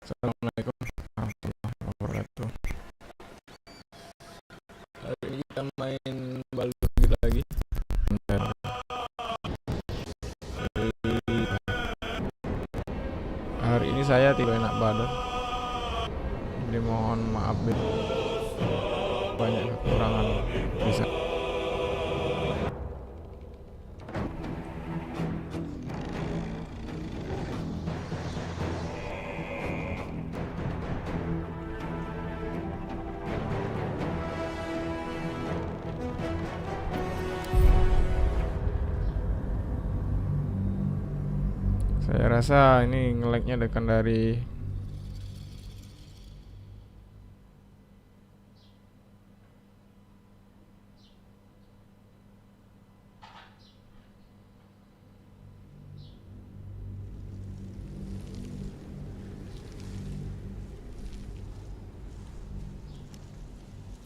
Assalamualaikum warahmatullahi wabarakatuh. Hari ini kita main Baldur lagi. Hari ini saya tidak enak badan, jadi mohon maaf banyak kekurangan bisa. Saya rasa ini nge-lag-nya dekat dari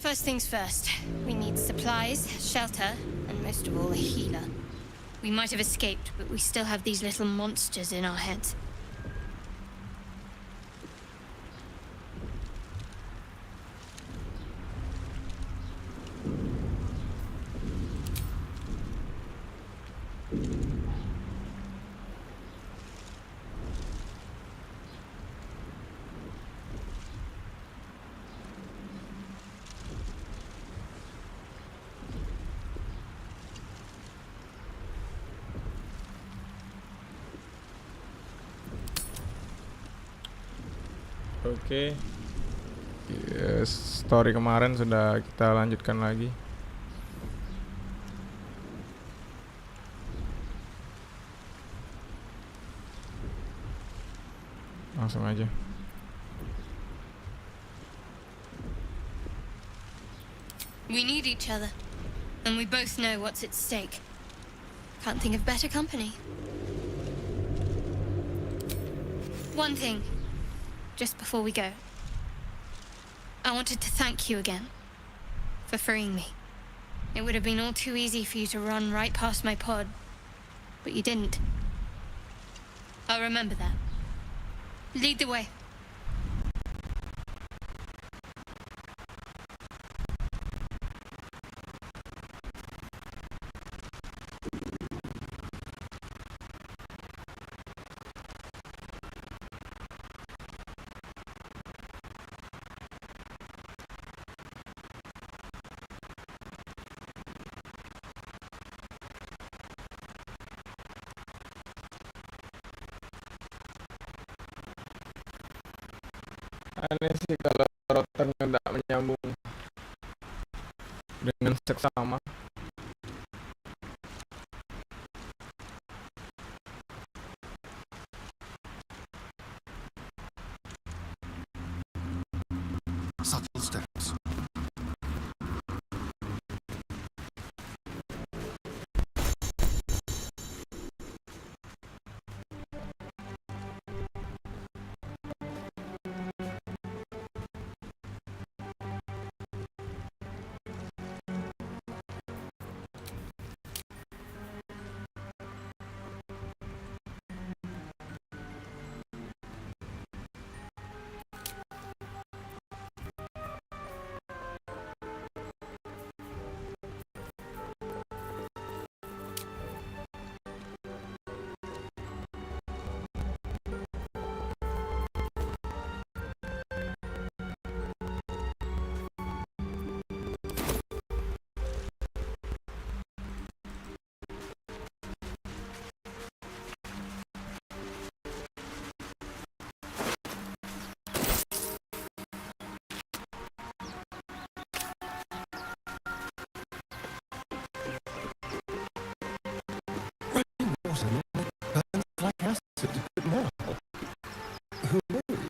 First things first, we need supplies, shelter, and most of all, a healer. We might have escaped, but we still have these little monsters in our heads. Oke. Story kemarin sudah kita lanjutkan lagi. Langsung aja. We need each other, and we both know what's at stake. Can't think of better company. One thing, just before we go. I wanted to thank you again for freeing me. It would have been all too easy for you to run right past my pod, but you didn't. I'll remember that. Lead the way. Aneh sih kalau routernya tidak menyambung dengan seksama. Subtle steps. Burns like acid, but now, who knows?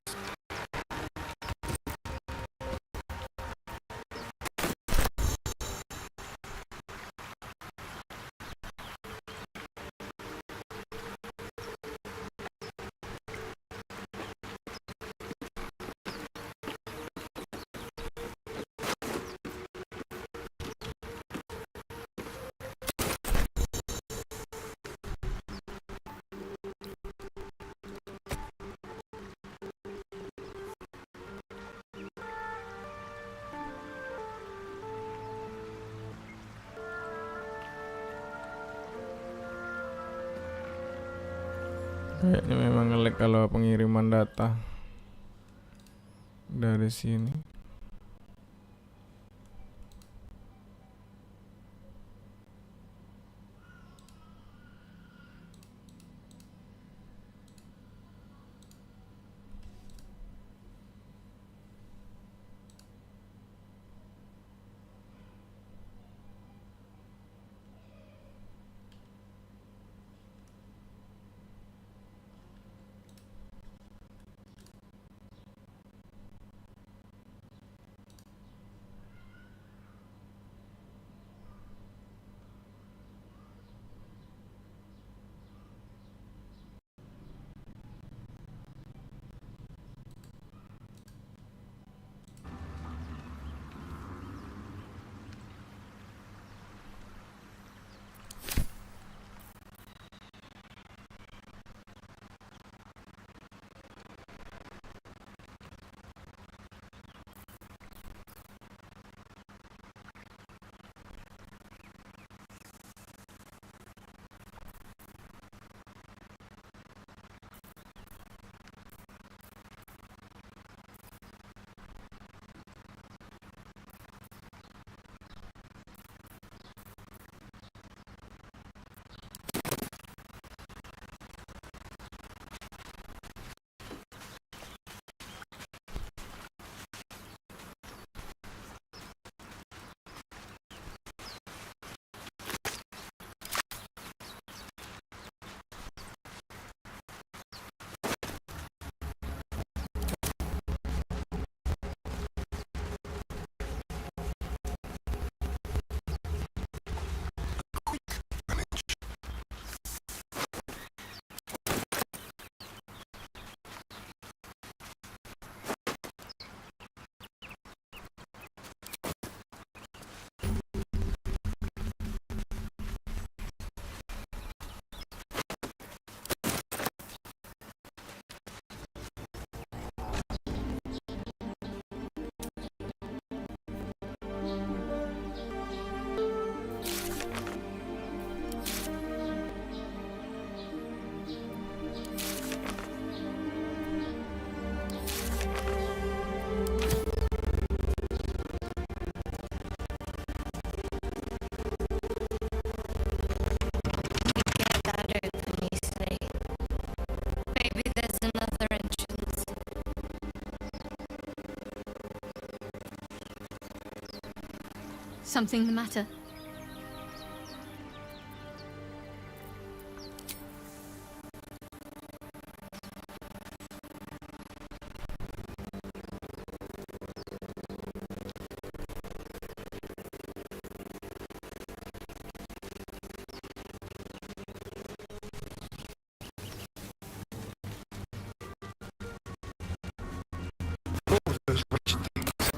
Kayaknya memang nge-lag kalau pengiriman data dari sini. Get that open, you say. Maybe there's another entrance. Something the matter? Those wretched things.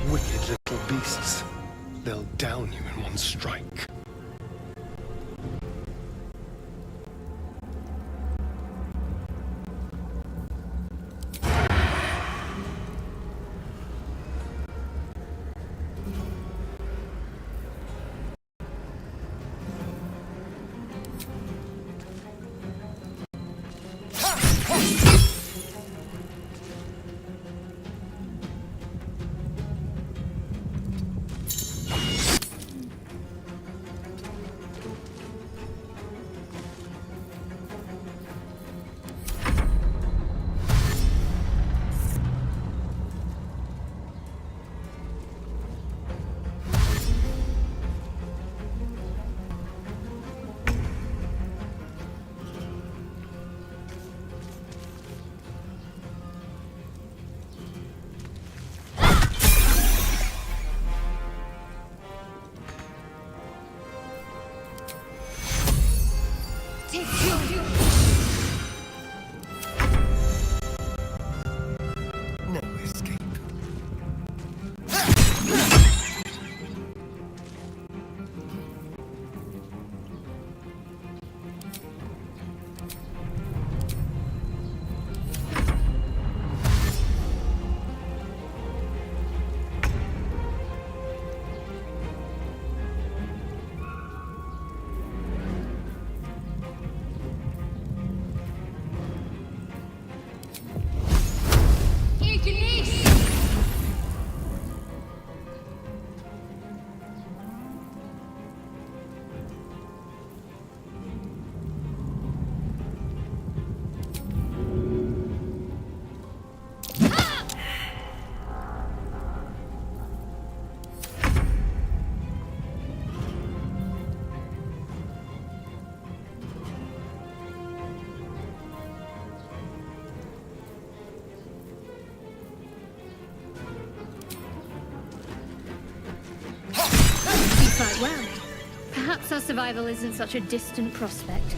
Wicked little beasts. They'll down you in one strike. Well, perhaps our survival isn't such a distant prospect.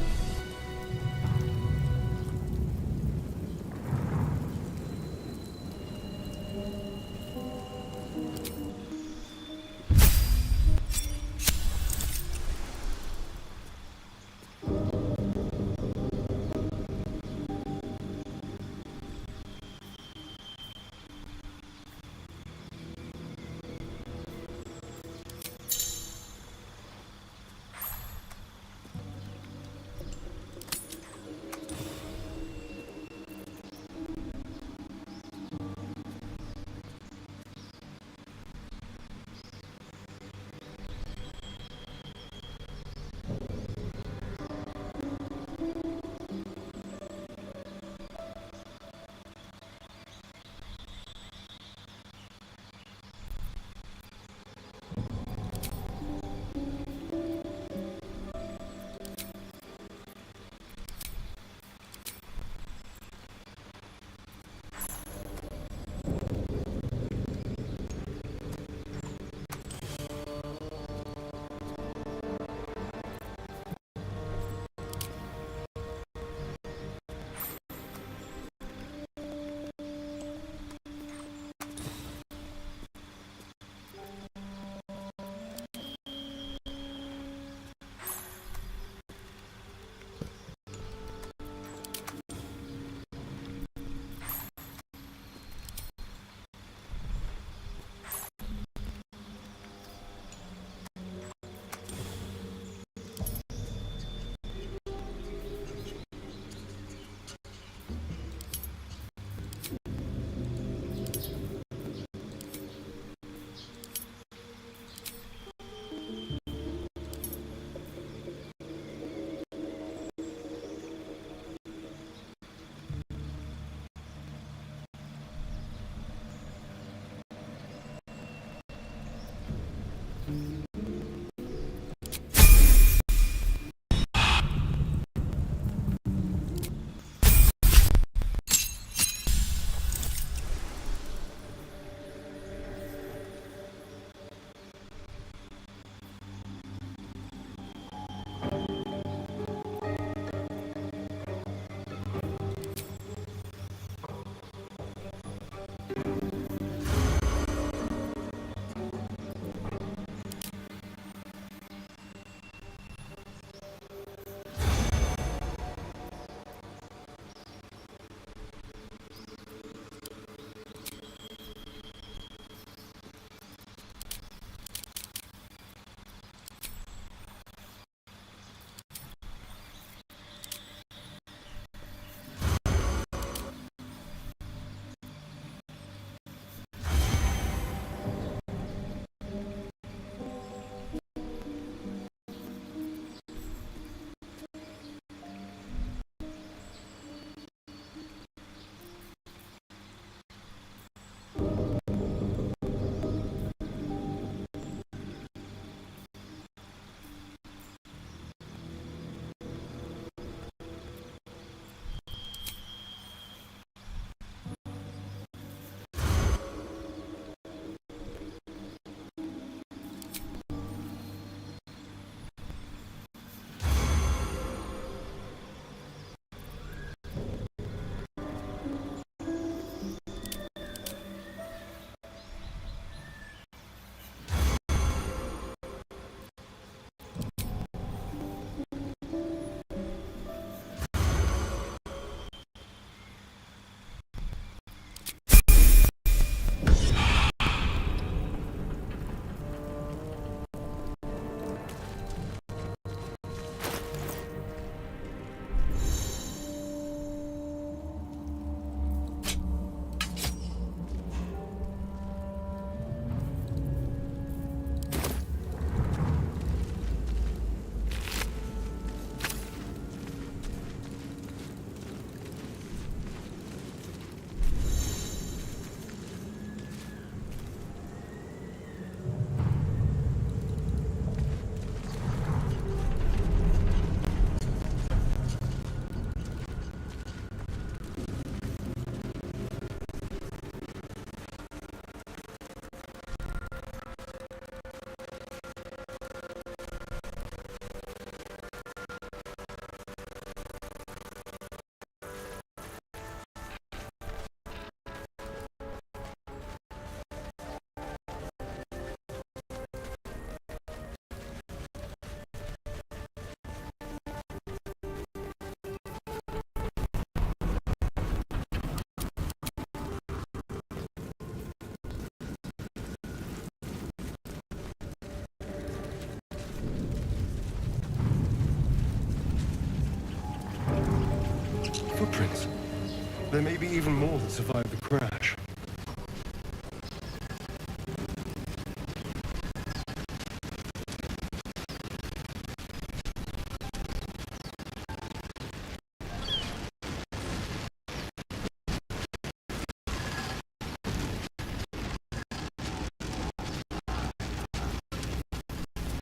There may be even more that survived the crash.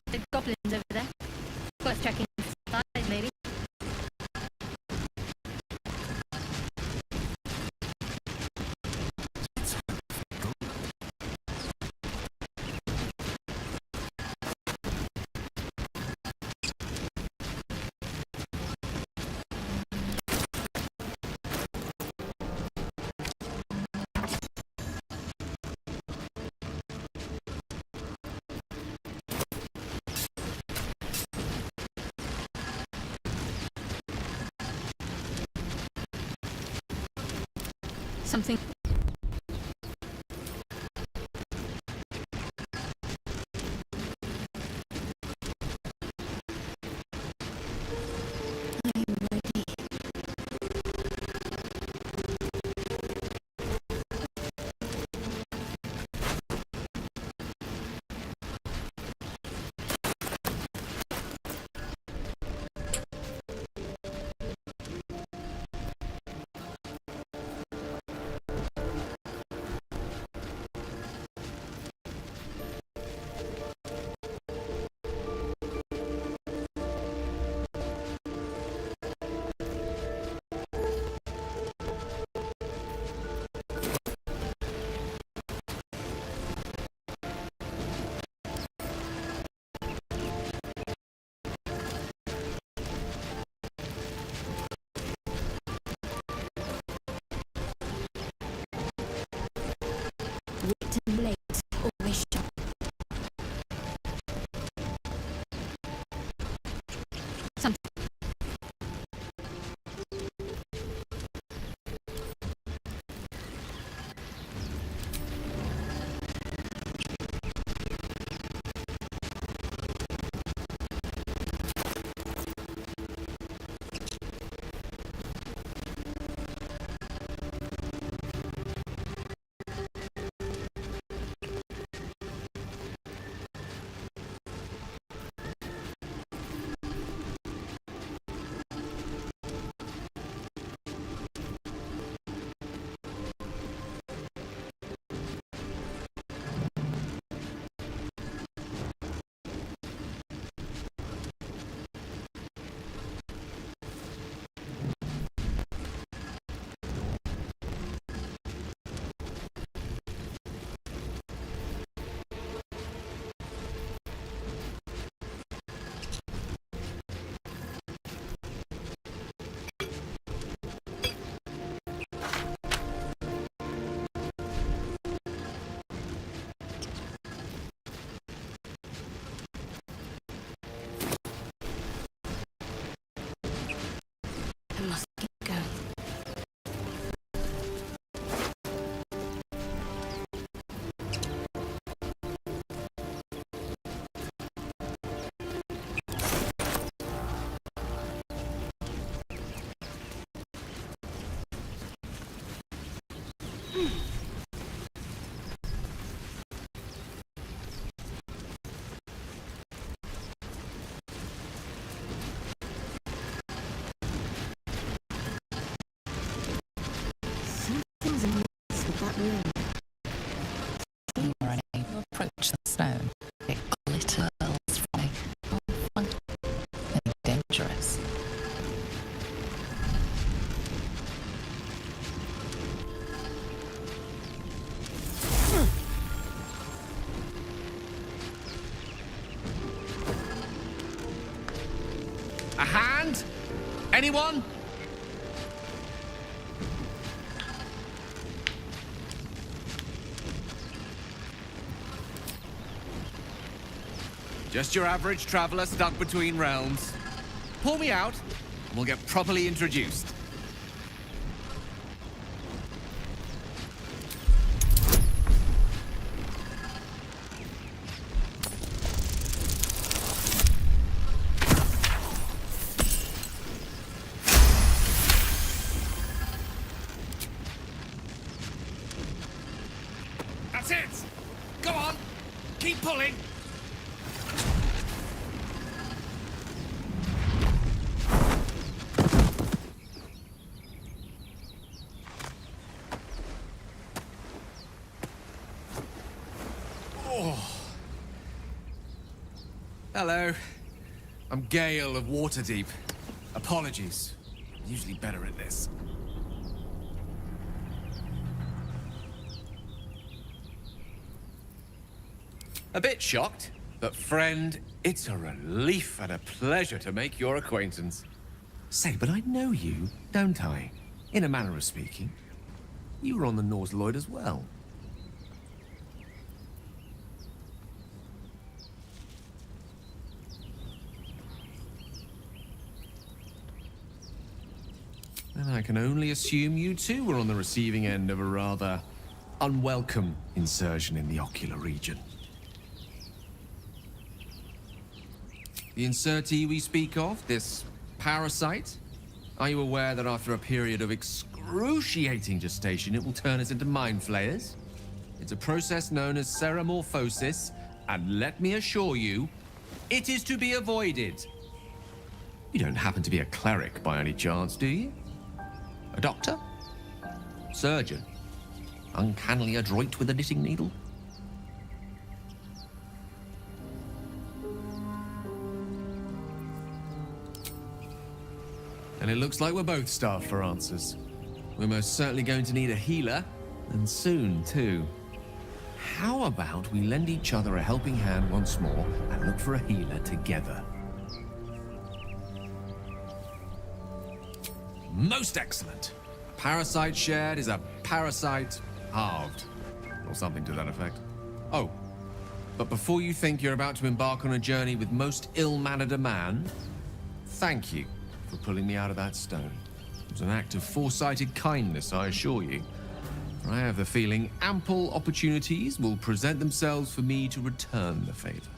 The goblins over there. Worth checking for size, maybe. Something. Written blade, always sharp. Something. I must keep going. Something's amiss with that room. You are unable to approach the stone. It glitters from it. Fun and dangerous. A hand? Anyone? Just your average traveler stuck between realms. Pull me out, and we'll get properly introduced. got it! Go on! Keep pulling! Oh. Hello. I'm Gale of Waterdeep. Apologies. I'm usually better at this. A bit shocked, but friend, it's a relief and a pleasure to make your acquaintance. Say, but I know you, don't I? In a manner of speaking. You were on the Norse Lloyd as well. And I can only assume you too were on the receiving end of a rather unwelcome insertion in the ocular region. The insertee we speak of, this parasite, are you aware that after a period of excruciating gestation, it will turn us into mind flayers? It's a process known as ceremorphosis, and let me assure you, it is to be avoided. You don't happen to be a cleric by any chance, do you? A doctor? Surgeon? Uncannily adroit with a knitting needle? And it looks like we're both starved for answers. We're most certainly going to need a healer, and soon, too. How about we lend each other a helping hand once more and look for a healer together? Most excellent. A parasite shared is a parasite halved, or something to that effect. Oh, but before you think you're about to embark on a journey with most ill-mannered a man, thank you for pulling me out of that stone. It was an act of foresighted kindness, I assure you. For I have the feeling ample opportunities will present themselves for me to return the favor.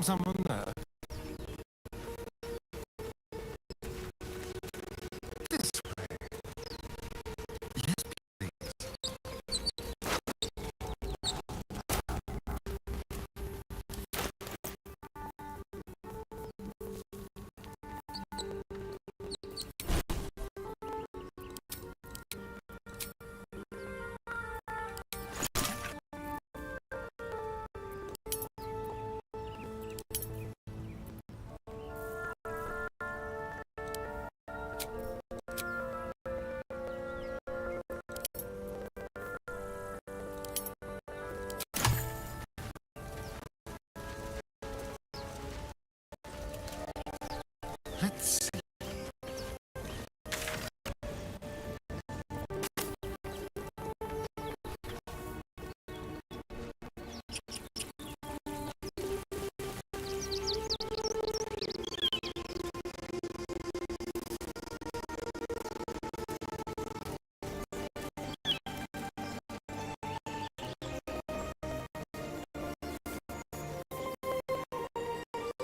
someone there? This way. Yes, please. Let's see.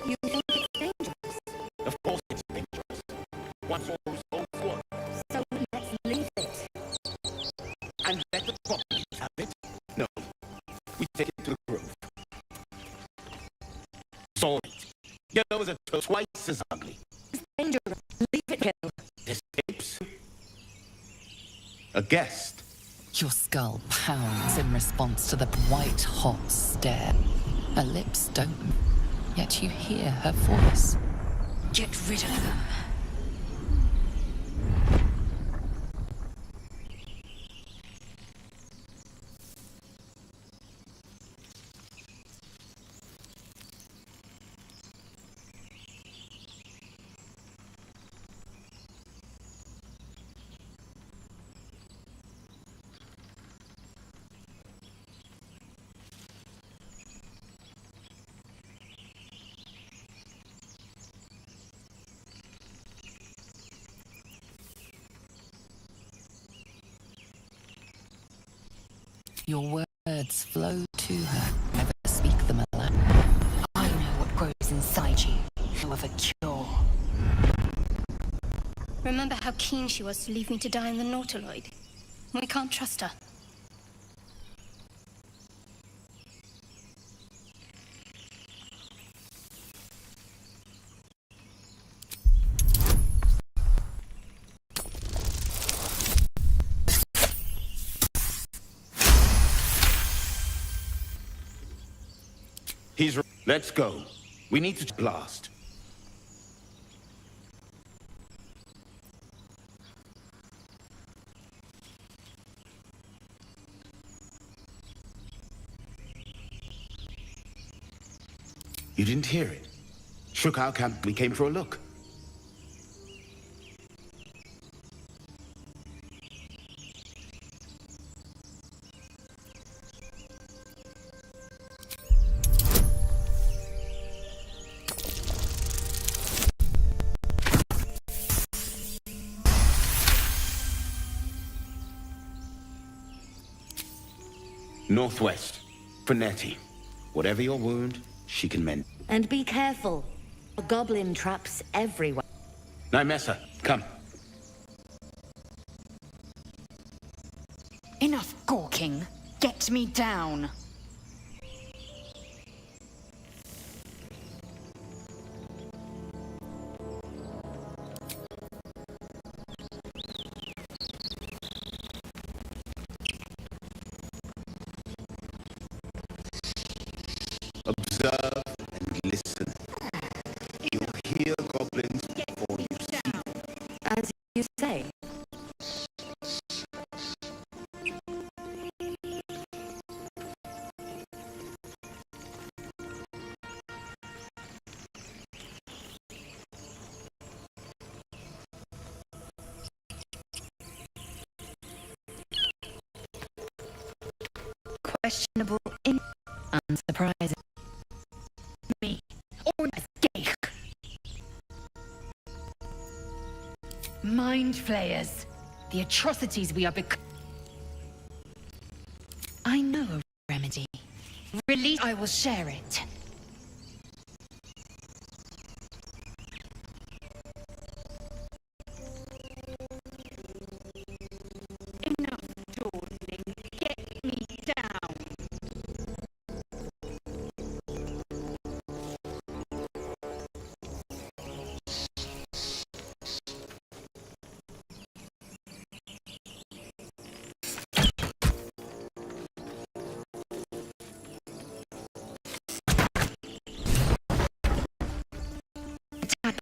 You think it's dangerous? Of course it's dangerous. One falls all one, So let's leave it. and let the properties have it. No, we take it to the grove. Sorry, yellow is a twice as ugly. It's dangerous. Leave it, Gil. Escapes. A guest. Your skull pounds in response to the white-hot stare. Her lips don't move, yet you hear her voice. Get rid of them. Your words flow to her, never speak them aloud. I know what grows inside you. Know of a cure. Remember how keen she was to leave me to die in the Nautiloid? We can't trust her. Let's go. We need to blast. You didn't hear it? Shook our camp. We came for a look. Northwest. Panetti. Whatever your wound, she can mend. And be careful. Goblin traps everywhere. Nymessa, come. Enough gawking. Get me down. Observe and listen. You'll hear goblins before you see. As you say. Questionable in unsurprising. Me or Geich. Mind flayers. The atrocities we are I know a remedy. Release. I will share it.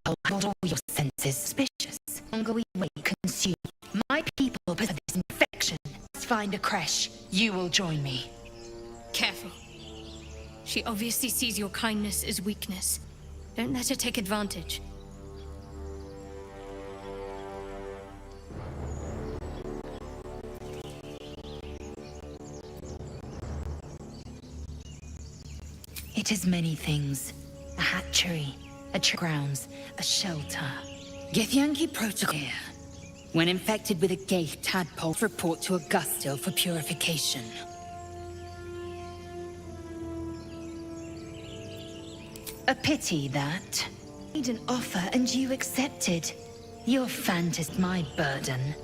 I'll hold all your senses suspicious. The longer we wait, consume. My people possess this infection. Let's find a creche. You will join me. Careful. She obviously sees your kindness as weakness. Don't let her take advantage. It is many things. A hatchery, a grounds, a shelter. Githyanki protocol here. When infected with a gay tadpole, report to Augustil for purification. A pity that. Made an offer and you accepted. Your fantasy, my burden.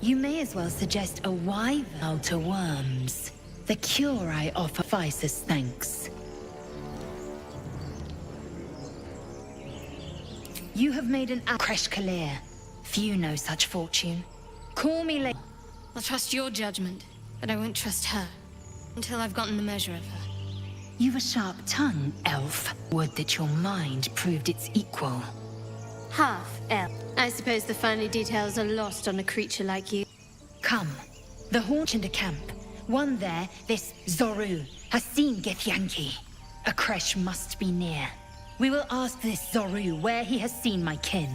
You may as well suggest a wyvern to worms. The cure I offer suffices thanks. You have made an creche Kalir. Few know such fortune. Call me later. I'll trust your judgment, but I won't trust her. Until I've gotten the measure of her. You've a sharp tongue, elf. Would that your mind proved its equal. Half elf. I suppose the finer details are lost on a creature like you. Come. The haunch and a camp. One there, this Zoru, has seen Githyanki. A creche must be near. We will ask this Zoru where he has seen my kin.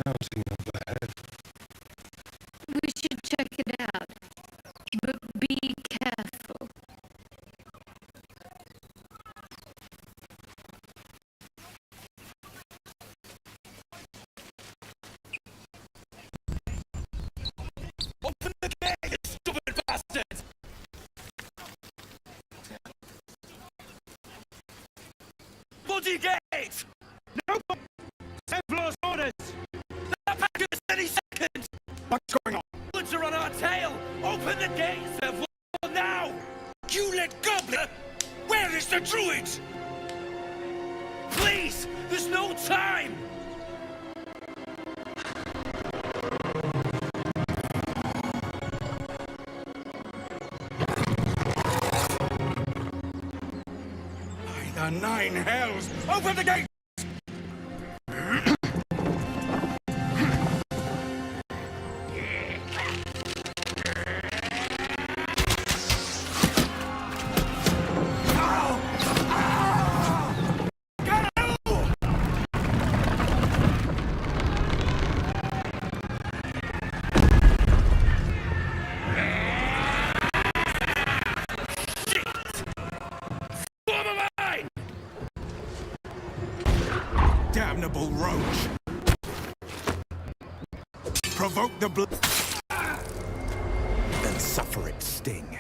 Shouting overhead. We should check it out. But be careful. Open the gate, you stupid bastard! Bloody gate! No! Templar's orders! They'll pack us any second! What's going on? Bullets are on our tail! Open the gates, they're now! You let Goblin! Where is the druid? Please! There's no time! By the nine hells! Open the gate! Damnable roach! Provoke the blood, then suffer its sting.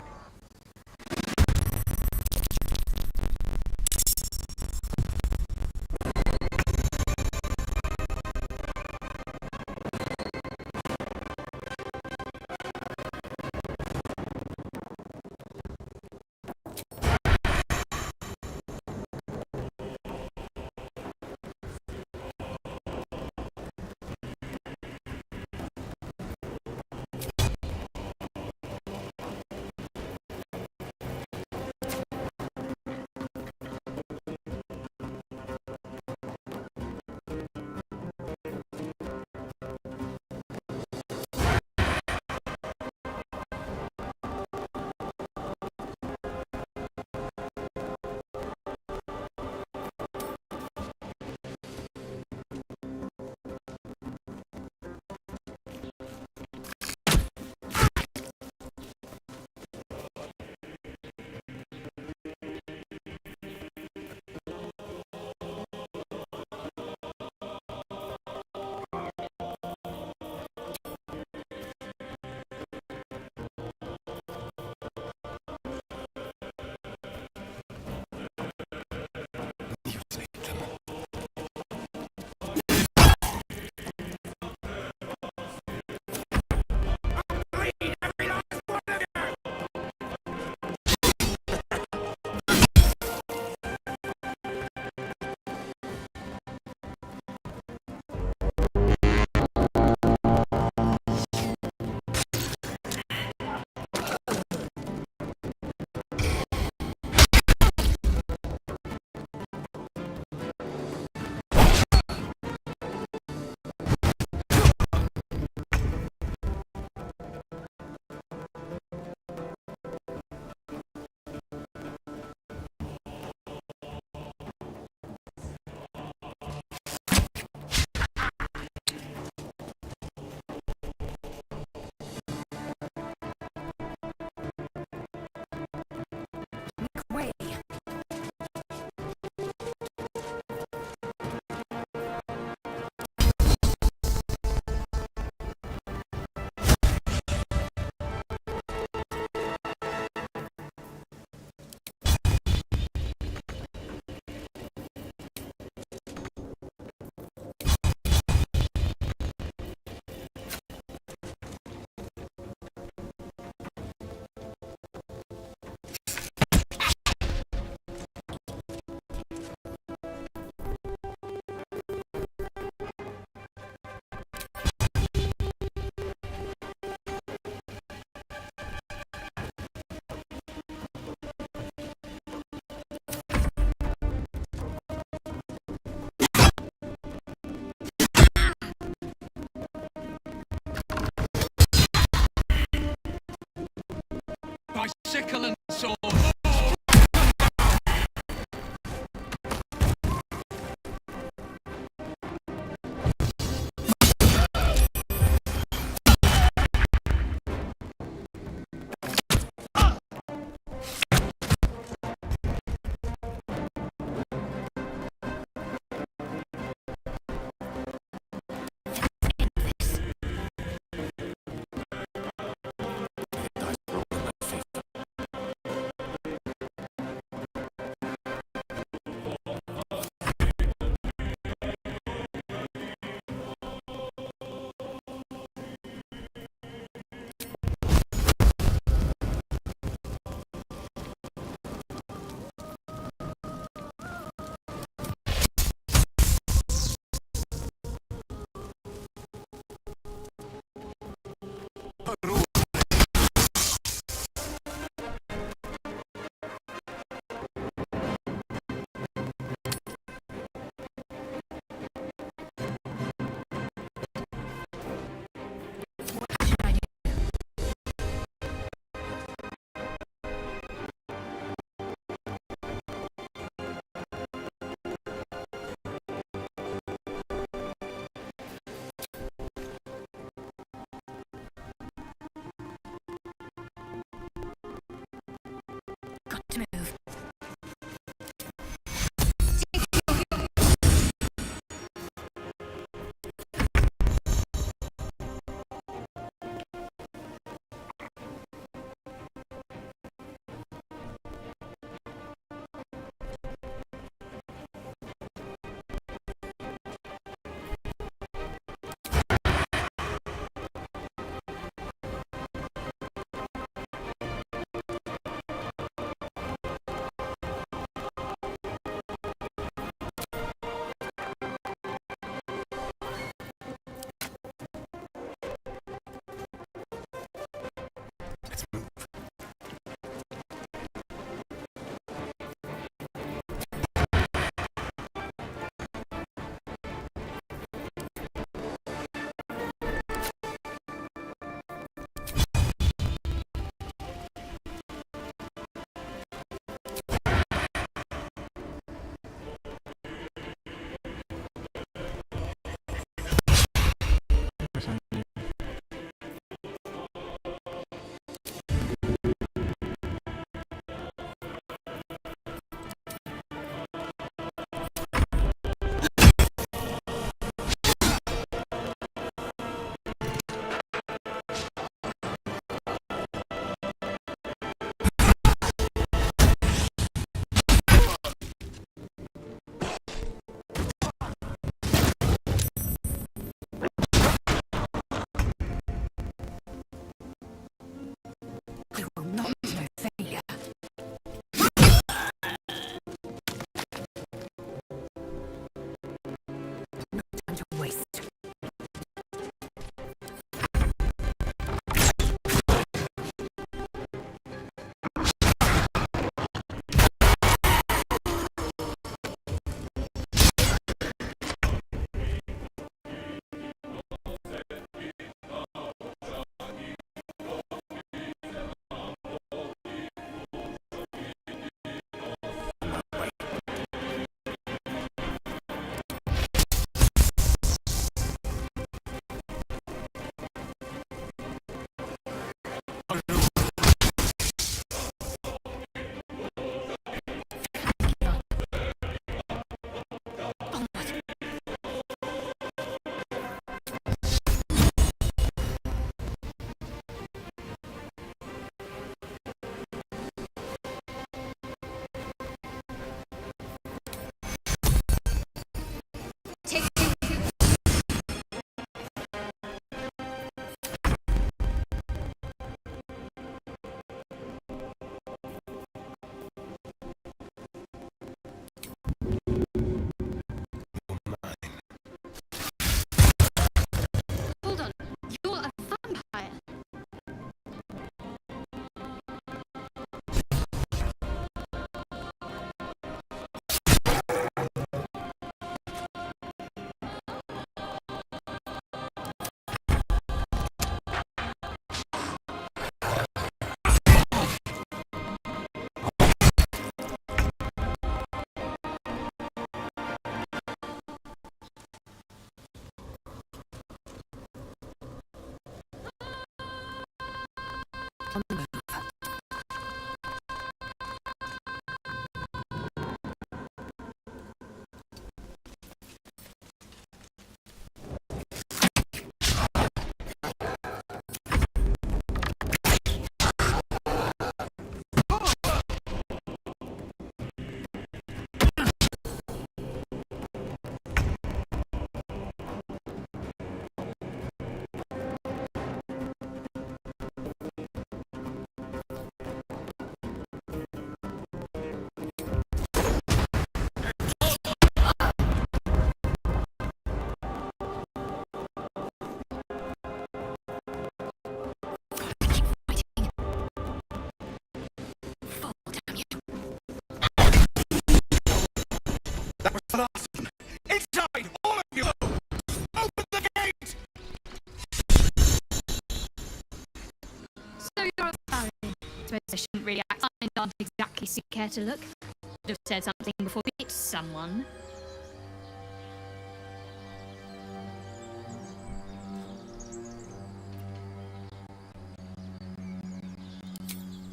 care to look? Should have said something before we hit someone.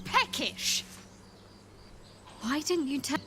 Peckish! Why didn't you tell?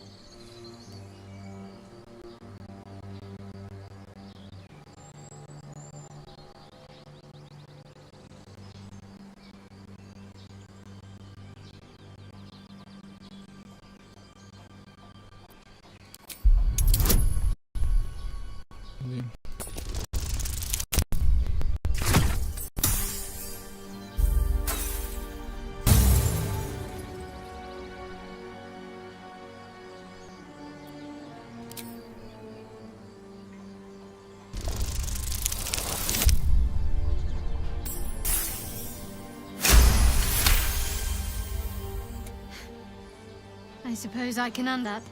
I suppose I can undo that.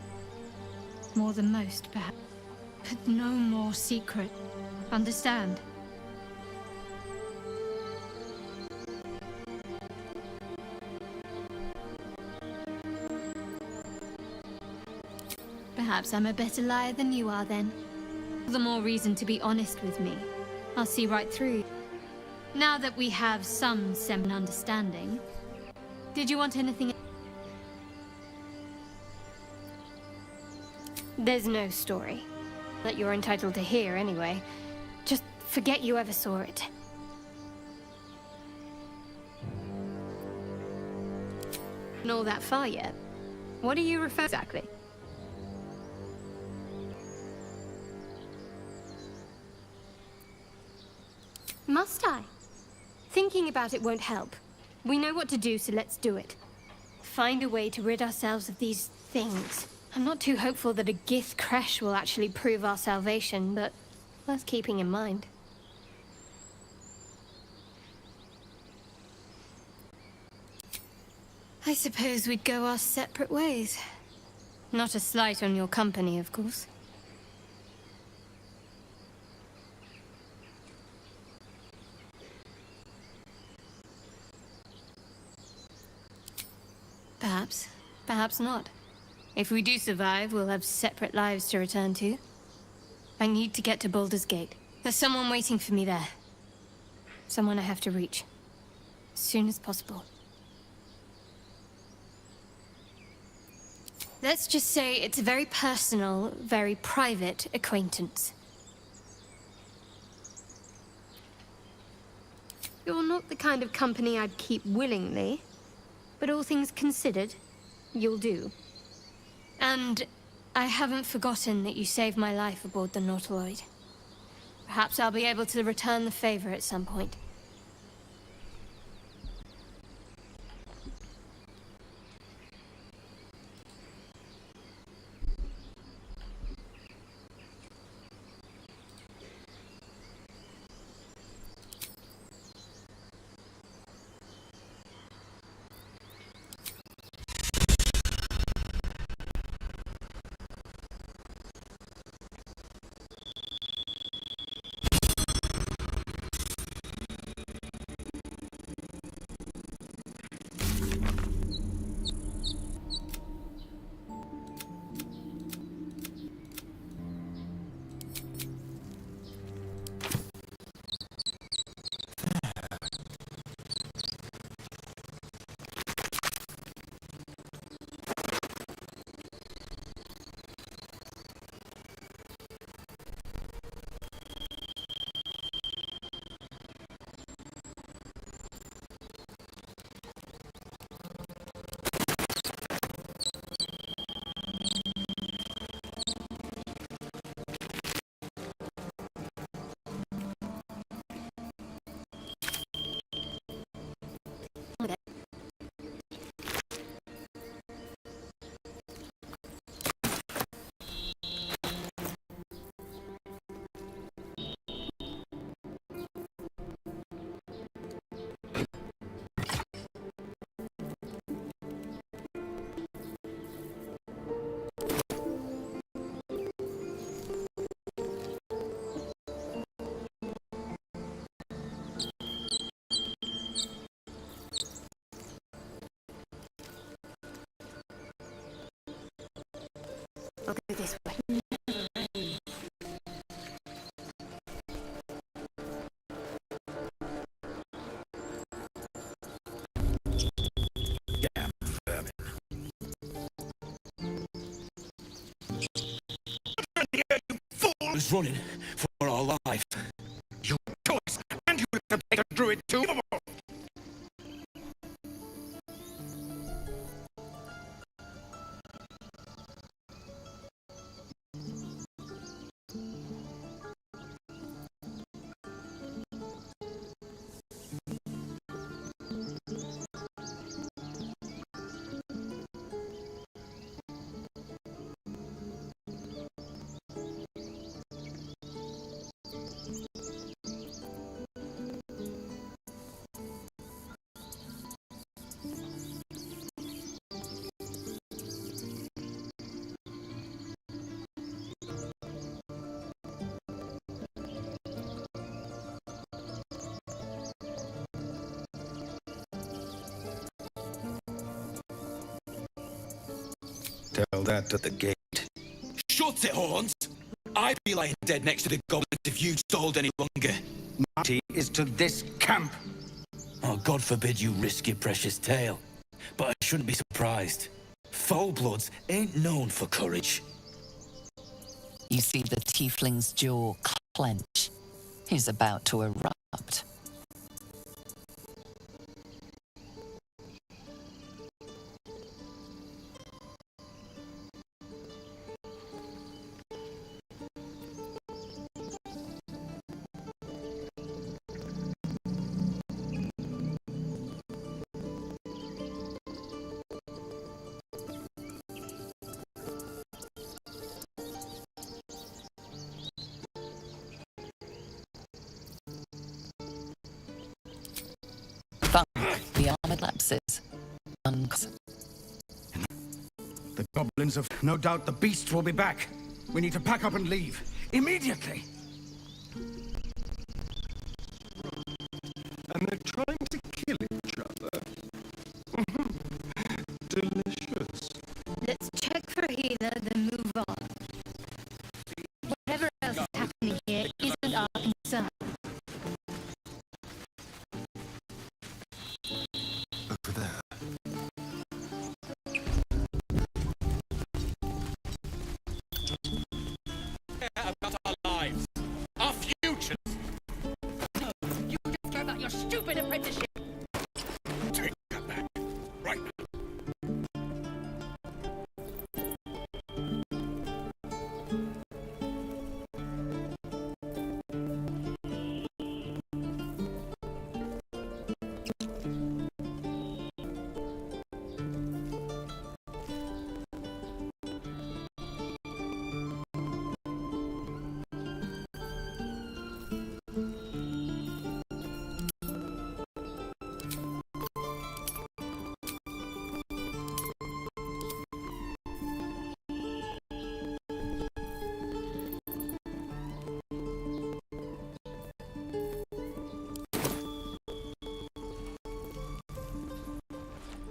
More than most, perhaps. But no more secret. Understand? Perhaps I'm a better liar than you are, then. The more reason to be honest with me. I'll see right through you. Now that we have some understanding, did you want anything else? There's no story that you're entitled to hear, anyway. Just forget you ever saw it. Not all that far yet. What do you refer exactly? Must I? Thinking about it won't help. We know what to do, so let's do it. Find a way to rid ourselves of these things. I'm not too hopeful that a Gith crash will actually prove our salvation, but worth keeping in mind. I suppose we'd go our separate ways. Not a slight on your company, of course. Perhaps. Perhaps not. If we do survive, we'll have separate lives to return to. I need to get to Baldur's Gate. There's someone waiting for me there. Someone I have to reach. As soon as possible. Let's just say it's a very personal, very private acquaintance. You're not the kind of company I'd keep willingly, but all things considered, you'll do. And I haven't forgotten that you saved my life aboard the Nautiloid. Perhaps I'll be able to return the favor at some point. I'll go this way. Damn vermin. You fool is running for our life. You choice, and you have to take a druid too. Tell that to the gate. Shut it, Horns! I'd be lying dead next to the goblins if you stalled any longer. Marty is to this camp. Oh, God forbid you risk your precious tail. But I shouldn't be surprised. Foul-bloods ain't known for courage. You see the tiefling's jaw clench. He's about to erupt. The armored lapses. The goblins have no doubt the beasts will be back. We need to pack up and leave. Immediately! And they're trying to kill each other. Delicious. Let's check for healer, then move on. Whatever else is happening here isn't our concern. Over there. About our lives. Our futures. You just care about your stupid apprenticeship. Take that back. Right now.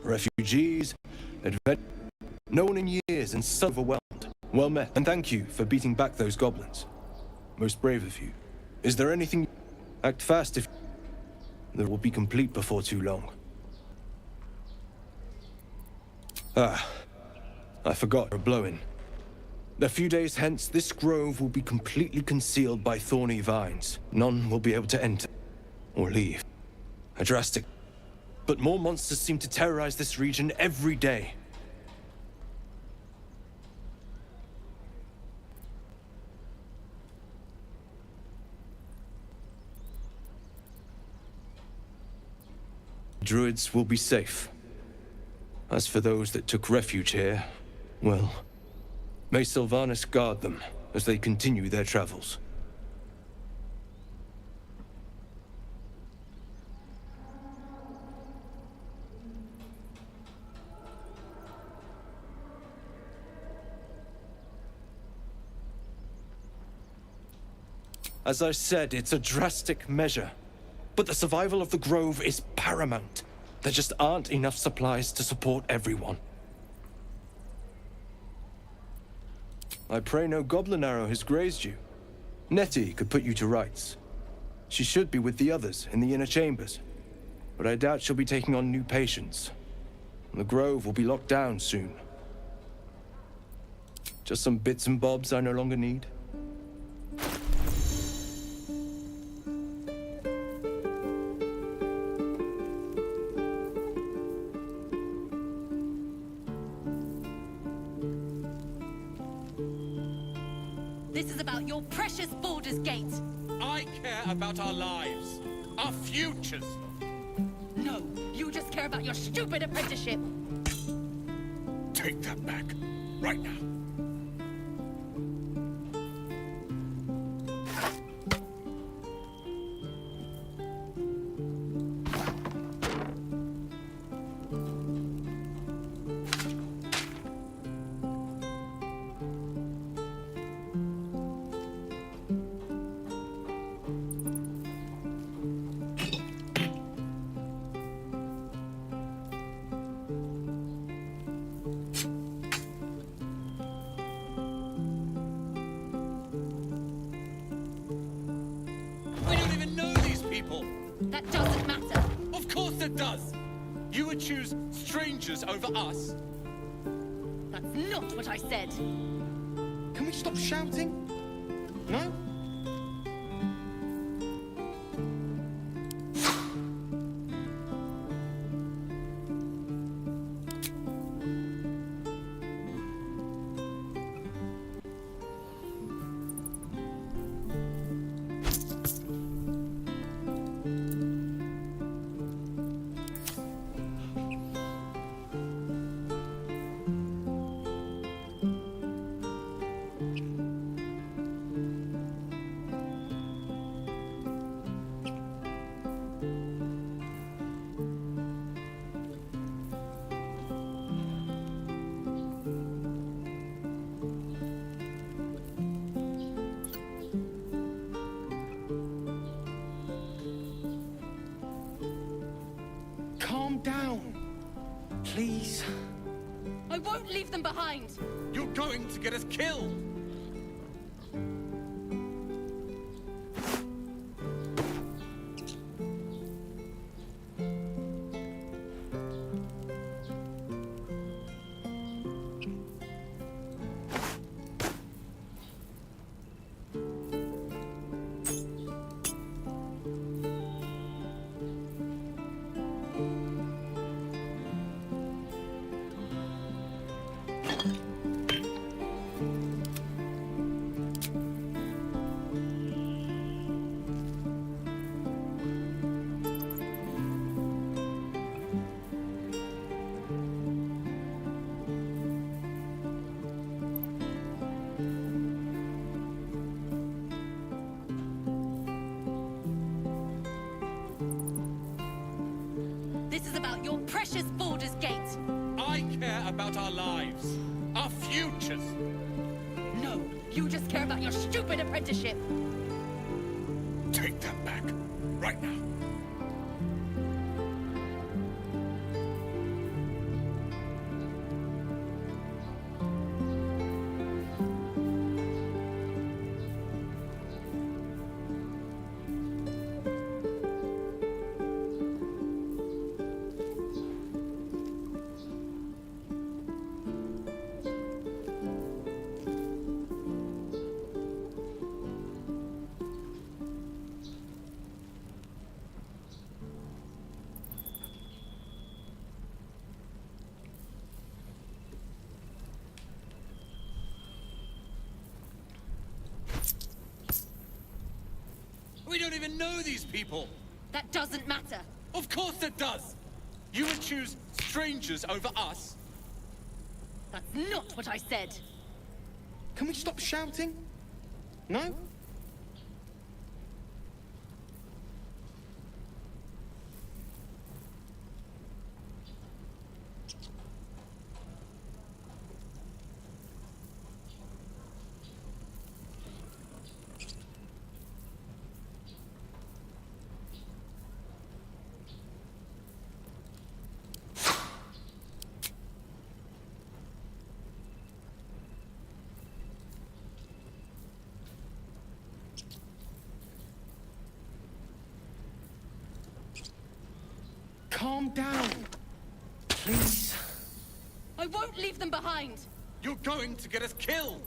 Refugees, no one in years and so overwhelmed. Well met, and thank you for beating back those goblins. Most brave of you. Is there anything... Act fast if... That will be complete before too long. Ah, I forgot a blow-in. A few days hence, this grove will be completely concealed by thorny vines. None will be able to enter or leave. A drastic... But more monsters seem to terrorize this region every day. Druids will be safe. As for those that took refuge here, well, may Sylvanas guard them as they continue their travels. As I said, it's a drastic measure. But the survival of the Grove is paramount. There just aren't enough supplies to support everyone. I pray no goblin arrow has grazed you. Nettie could put you to rights. She should be with the others in the inner chambers, but I doubt she'll be taking on new patients. The grove will be locked down soon. Just some bits and bobs I no longer need. This is about your precious Baldur's Gate. I care about our lives, our futures. No, you just care about your stupid apprenticeship. Take that back, right now. We don't even know these people. That doesn't matter. Of course it does. You would choose strangers over us. That's not what I said. Can we stop shouting? No? Calm down, please. I won't leave them behind. You're going to get us killed. This is about your precious Baldur's Gate. I care about our lives, our futures. No, you just care about your stupid apprenticeship. Take that back, right now. We don't even know these people. That doesn't matter. Of course it does. You would choose strangers over us. That's not what I said. Can we stop shouting? No? Calm down. Please. I won't leave them behind! You're going to get us killed!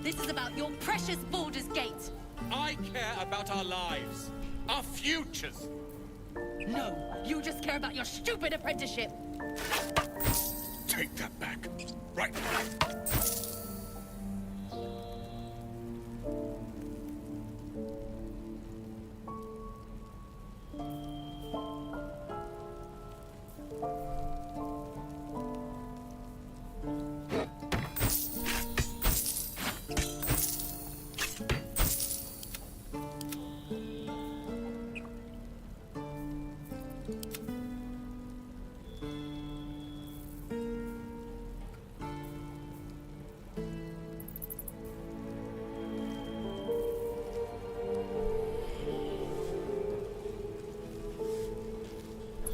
This is about your precious Baldur's Gate! I care about our lives. Our futures. No, you just care about your stupid apprenticeship! Take that back. Right.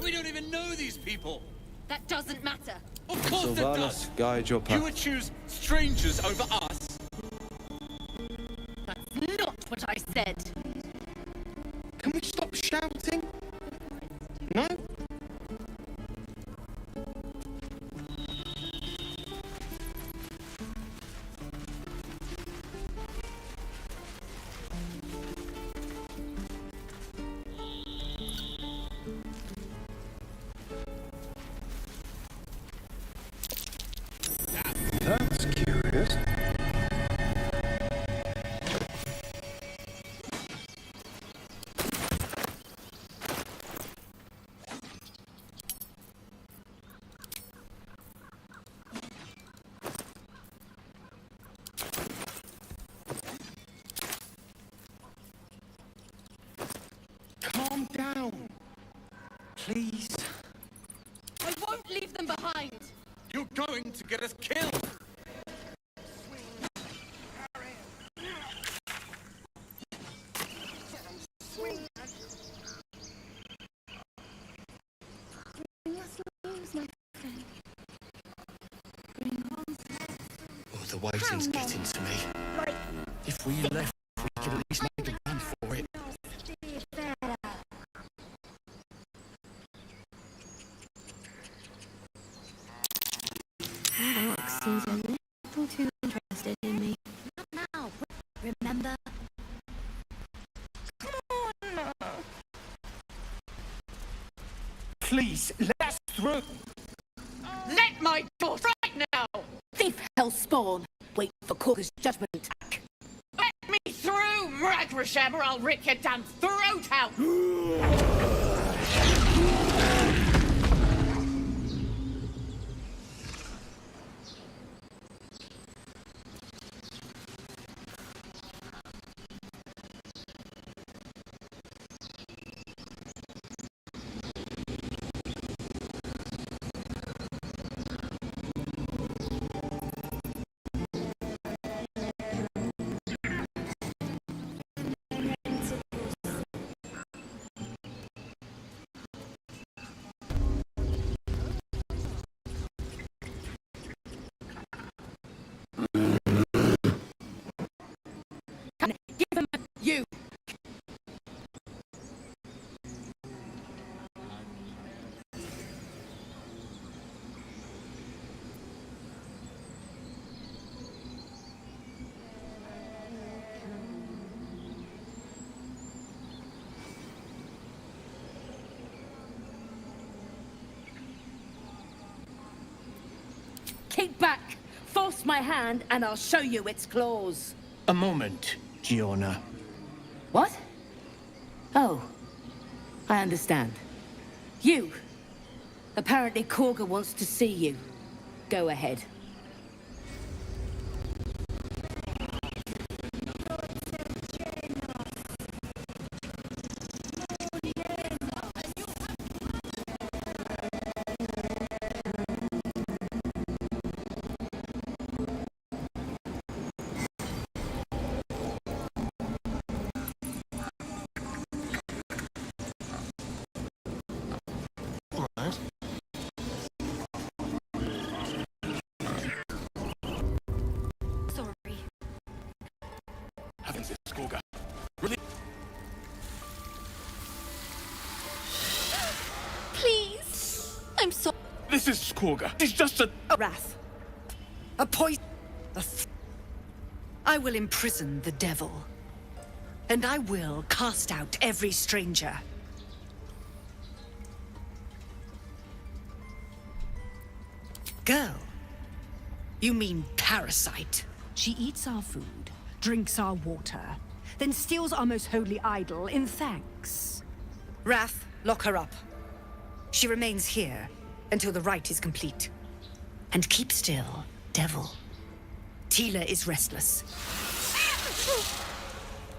We don't even know these people. That doesn't matter! Of course it Sylvanas, does. guide your You path. would choose strangers over us. That's not what I said! Can we stop shouting? No? That's curious. Calm down. Please. I won't leave them behind! You're going to get us killed. Oh, the waiting's getting to me. If we left, we could at least make a run for it. Alex seems a little too interested in me. Not now, remember? Please, let us through. Let my daughter right now! Thief hell spawn. Wait for Corker's judgment. Let me through, Mragrasham, or I'll rip your damn throat out! Give him you. Keep back. Force my hand and I'll show you its claws. A moment, Giona. What? Oh, I understand. You. Apparently Korga wants to see you. Go ahead. I'm so... This is Skorga. It's just a... Wrath. A poison. I will imprison the devil. And I will cast out every stranger. Girl. You mean parasite? She eats our food, drinks our water, then steals our most holy idol in thanks. Wrath, lock her up. She remains here until the rite is complete. And keep still, devil. Tila is restless.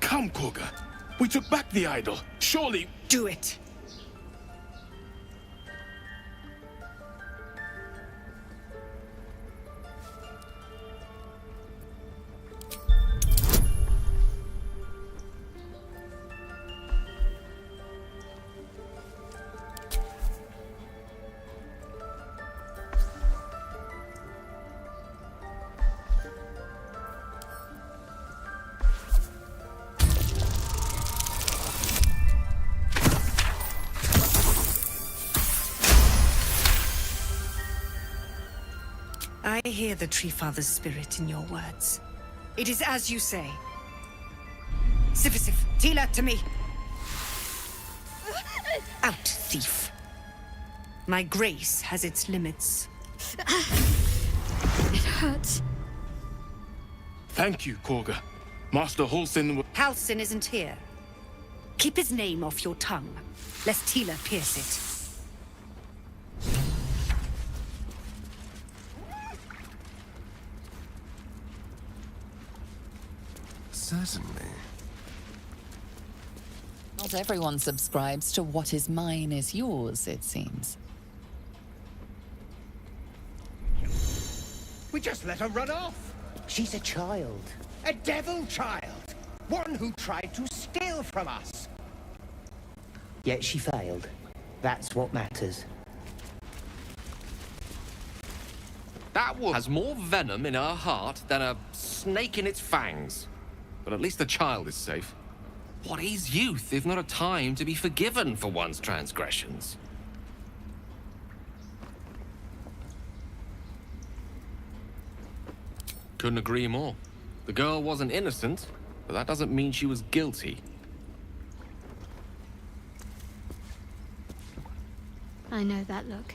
Come, Korga. We took back the idol. Surely... Do it. I hear the Tree Father's spirit in your words. It is as you say. Sifisif, Tila, to me! Out, thief. My grace has its limits. It hurts. Thank you, Korga. Master Halsin... Halsin isn't here. Keep his name off your tongue, lest Tila pierce it. Certainly. Not everyone subscribes to what is mine is yours, it seems. We just let her run off. She's a child. A devil child. One who tried to steal from us. Yet she failed. That's what matters. That woman has more venom in her heart than a snake in its fangs. But at least the child is safe. What is youth if not a time to be forgiven for one's transgressions? Couldn't agree more. The girl wasn't innocent, but that doesn't mean she was guilty. I know that look.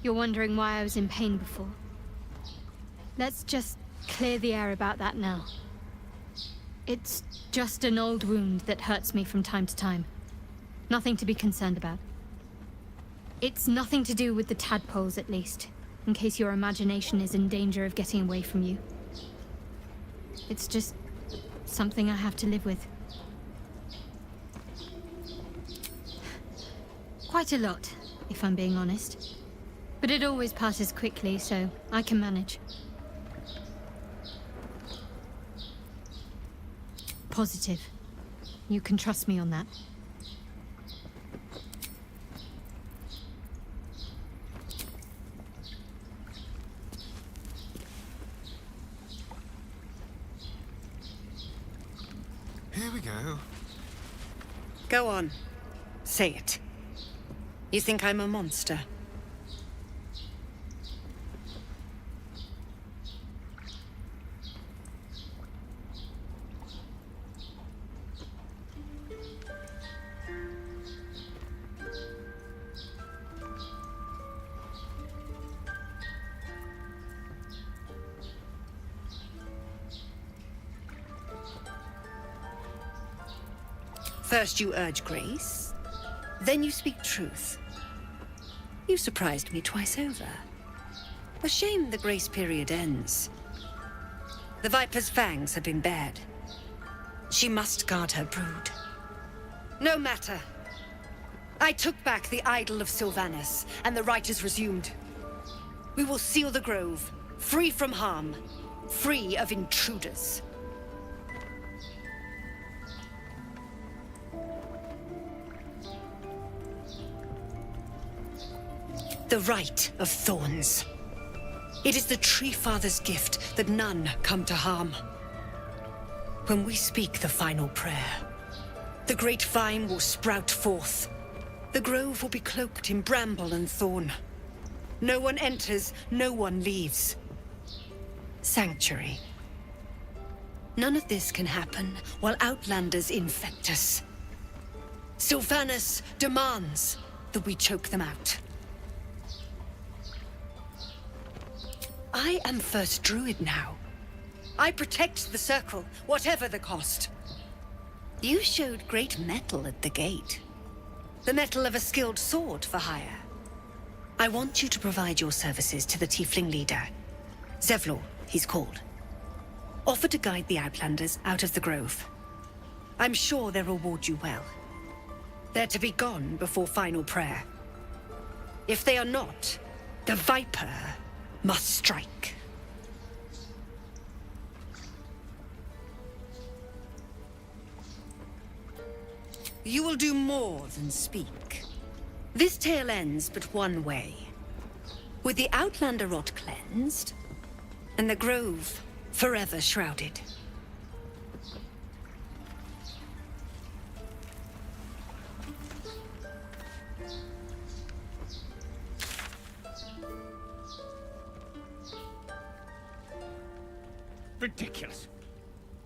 You're wondering why I was in pain before. Let's just clear the air about that now. It's just an old wound that hurts me from time to time. Nothing to be concerned about. It's nothing to do with the tadpoles, at least, in case your imagination is in danger of getting away from you. It's just something I have to live with. Quite a lot, if I'm being honest. But it always passes quickly, so I can manage. Positive. You can trust me on that. Here we go. Go on. Say it. You think I'm a monster? First you urge grace, then you speak truth. You surprised me twice over. A shame the grace period ends. The Viper's fangs have been bared. She must guard her brood. No matter. I took back the idol of Sylvanas, and the rite is resumed. We will seal the grove, free from harm, free of intruders. The Rite of Thorns. It is the Tree Father's gift that none come to harm. When we speak the final prayer, the great vine will sprout forth, The grove will be cloaked in bramble and thorn. No one enters, no one leaves. Sanctuary. None of this can happen while Outlanders infect us. Sylvanas demands that we choke them out. I am First Druid now. I protect the Circle, whatever the cost. You showed great mettle at the gate. The mettle of a skilled sword for hire. I want you to provide your services to the Tiefling leader. Zevlor, he's called. Offer to guide the Outlanders out of the grove. I'm sure they'll reward you well. They're to be gone before final prayer. If they are not, the Viper must strike. You will do more than speak. This tale ends but one way. With the Outlander rot cleansed, and the grove forever shrouded. Ridiculous.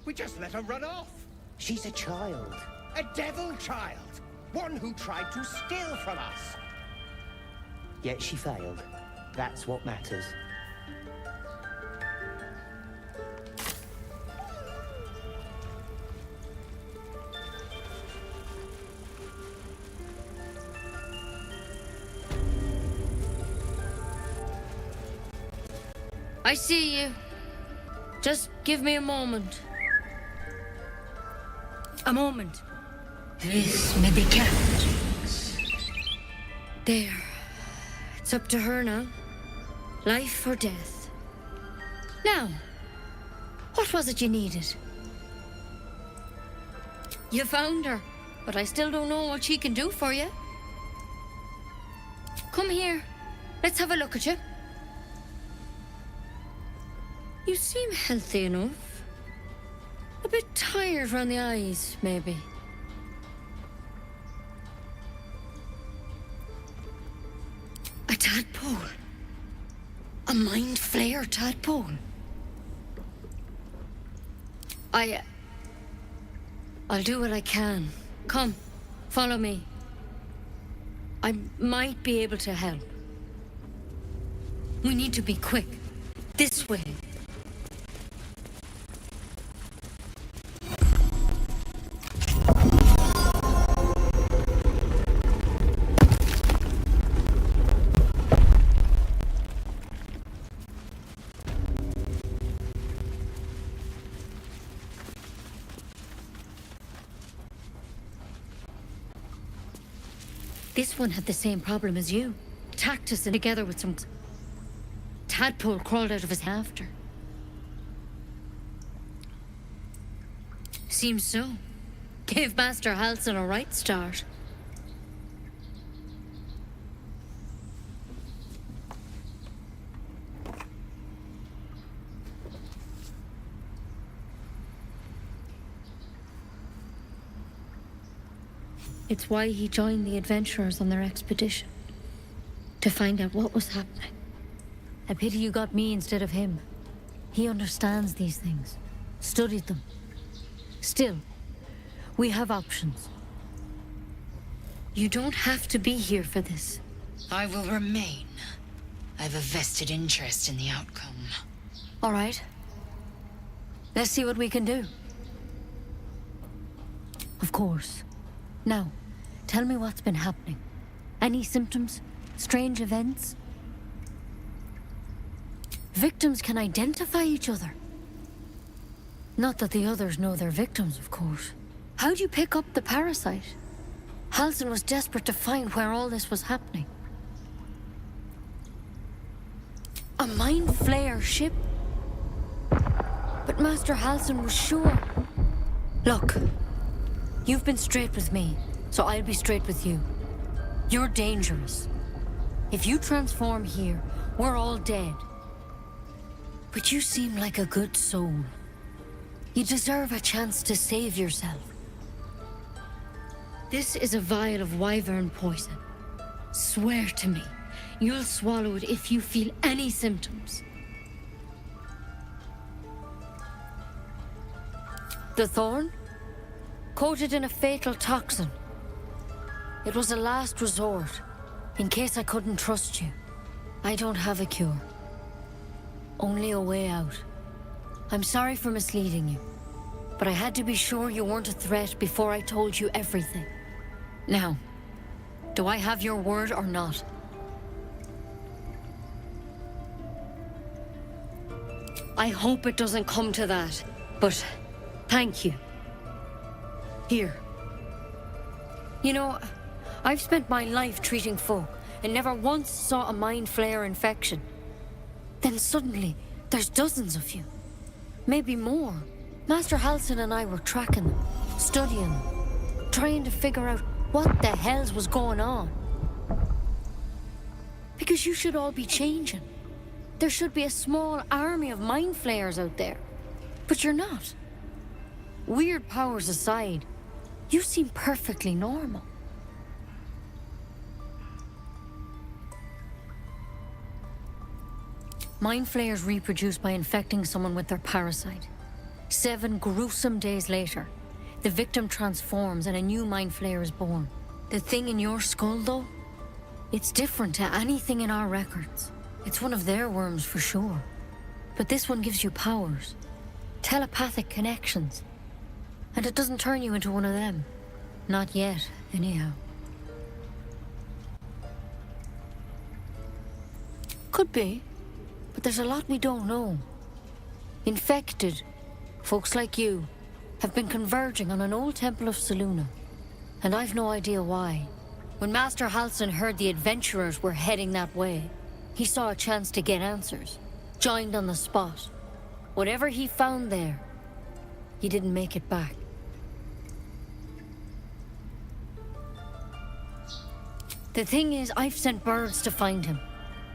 We just let her run off. She's a child. A devil child. One who tried to steal from us. Yet she failed. That's what matters. I see you. Just give me a moment. A moment. This may be kept. There. It's up to her now. Life or death. Now, what was it you needed? You found her, but I still don't know what she can do for you. Come here. Let's have a look at you. You seem healthy enough. A bit tired around the eyes, maybe. A tadpole. A mind flayer tadpole. I'll do what I can. Come, follow me. I might be able to help. We need to be quick. This way. This one had the same problem as you. Attacked us and together with some tadpole crawled out of his after. Seems so. Gave Master Halsin a right start. It's why he joined the adventurers on their expedition. To find out what was happening. A pity you got me instead of him. He understands these things. Studied them. Still, we have options. You don't have to be here for this. I will remain. I have a vested interest in the outcome. All right. Let's see what we can do. Of course. Now, tell me what's been happening. Any symptoms? Strange events? Victims can identify each other. Not that the others know they're victims, of course. How'd you pick up the parasite? Halsin was desperate to find where all this was happening. A mind flayer ship? But Master Halsin was sure. Look, you've been straight with me, so I'll be straight with you. You're dangerous. If you transform here, we're all dead. But you seem like a good soul. You deserve a chance to save yourself. This is a vial of wyvern poison. Swear to me, you'll swallow it if you feel any symptoms. The thorn? Coated in a fatal toxin. It was a last resort, in case I couldn't trust you. I don't have a cure. Only a way out. I'm sorry for misleading you, but I had to be sure you weren't a threat before I told you everything. Now, do I have your word or not? I hope it doesn't come to that, but thank you. Here. You know, I've spent my life treating folk and never once saw a mind flayer infection. Then suddenly, there's dozens of you. Maybe more. Master Halsin and I were tracking them, studying them, trying to figure out what the hells was going on. Because you should all be changing. There should be a small army of mind flayers out there. But you're not. Weird powers aside, you seem perfectly normal. Mind flayers reproduce by infecting someone with their parasite. 7 gruesome days later, the victim transforms and a new mind flayer is born. The thing in your skull, though, it's different to anything in our records. It's one of their worms for sure. But this one gives you powers, telepathic connections. And it doesn't turn you into one of them. Not yet, anyhow. Could be, but there's a lot we don't know. Infected, folks like you, have been converging on an old temple of Selûne, and I've no idea why. When Master Halsin heard the adventurers were heading that way, he saw a chance to get answers, joined on the spot. Whatever he found there, he didn't make it back. The thing is, I've sent birds to find him,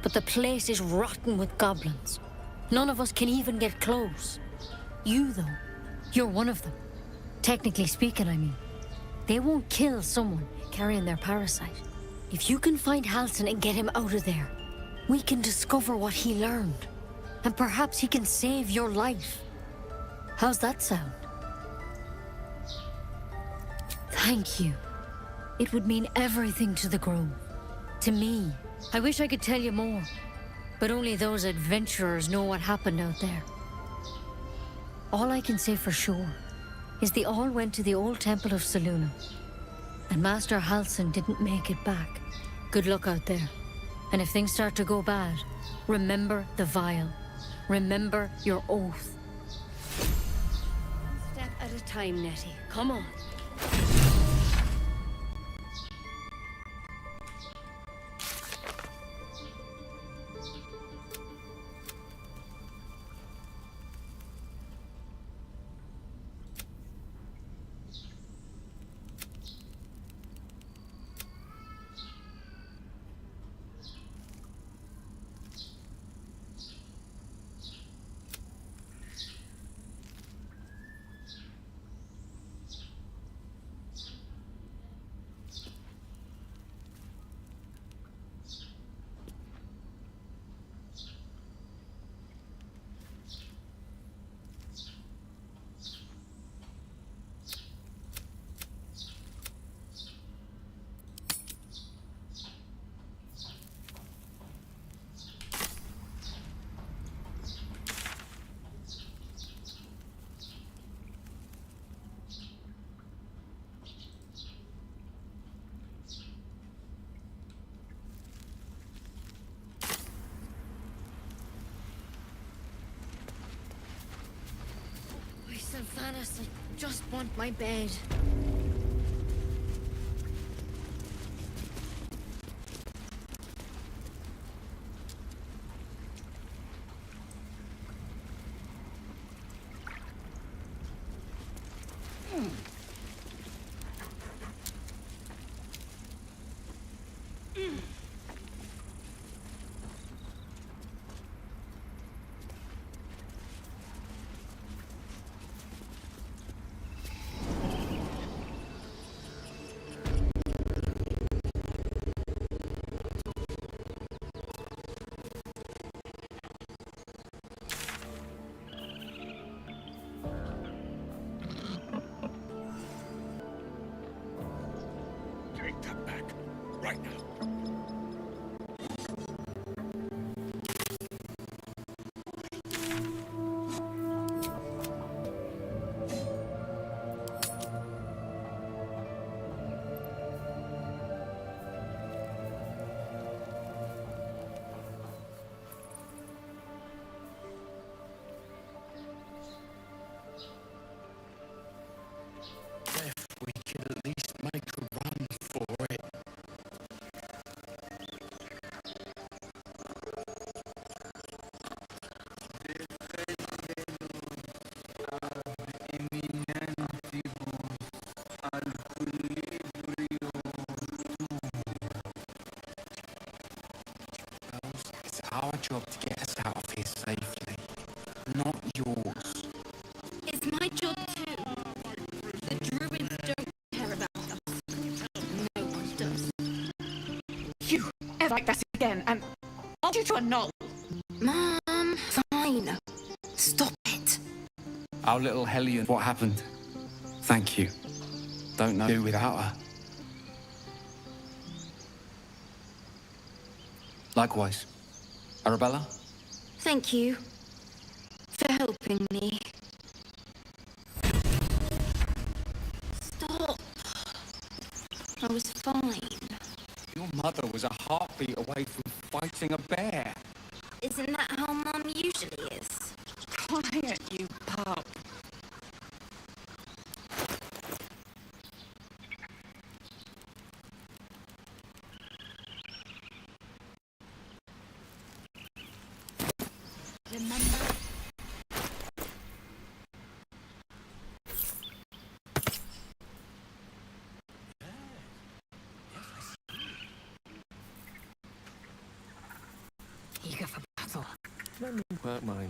but the place is rotten with goblins. None of us can even get close. You, though, you're one of them. Technically speaking, I mean. They won't kill someone carrying their parasite. If you can find Halsin and get him out of there, we can discover what he learned. And perhaps he can save your life. How's that sound? Thank you. It would mean everything to the Grove. To me. I wish I could tell you more. But only those adventurers know what happened out there. All I can say for sure is they all went to the old temple of Selûne. And Master Halsin didn't make it back. Good luck out there. And if things start to go bad, remember the vial. Remember your oath. One step at a time, Nettie. Come on. Sylvanas, I just want my bed. right now. If we could at least make a run for it. It's our job to get us out of here safely, not yours. It's my job too. The druids don't care about us. No one does. You ever like that again, and I'll do to annul. Mom, fine. Stop it. Our little Hellion, what happened? Thank you. Don't know do without her. Likewise. Arabella? Thank you for helping me. Stop. I was fine. Your mother was a heartbeat away from fighting a bear. Isn't that how Mum usually is? Quiet, you pup. Remember? Eager for battle. Let me work mine.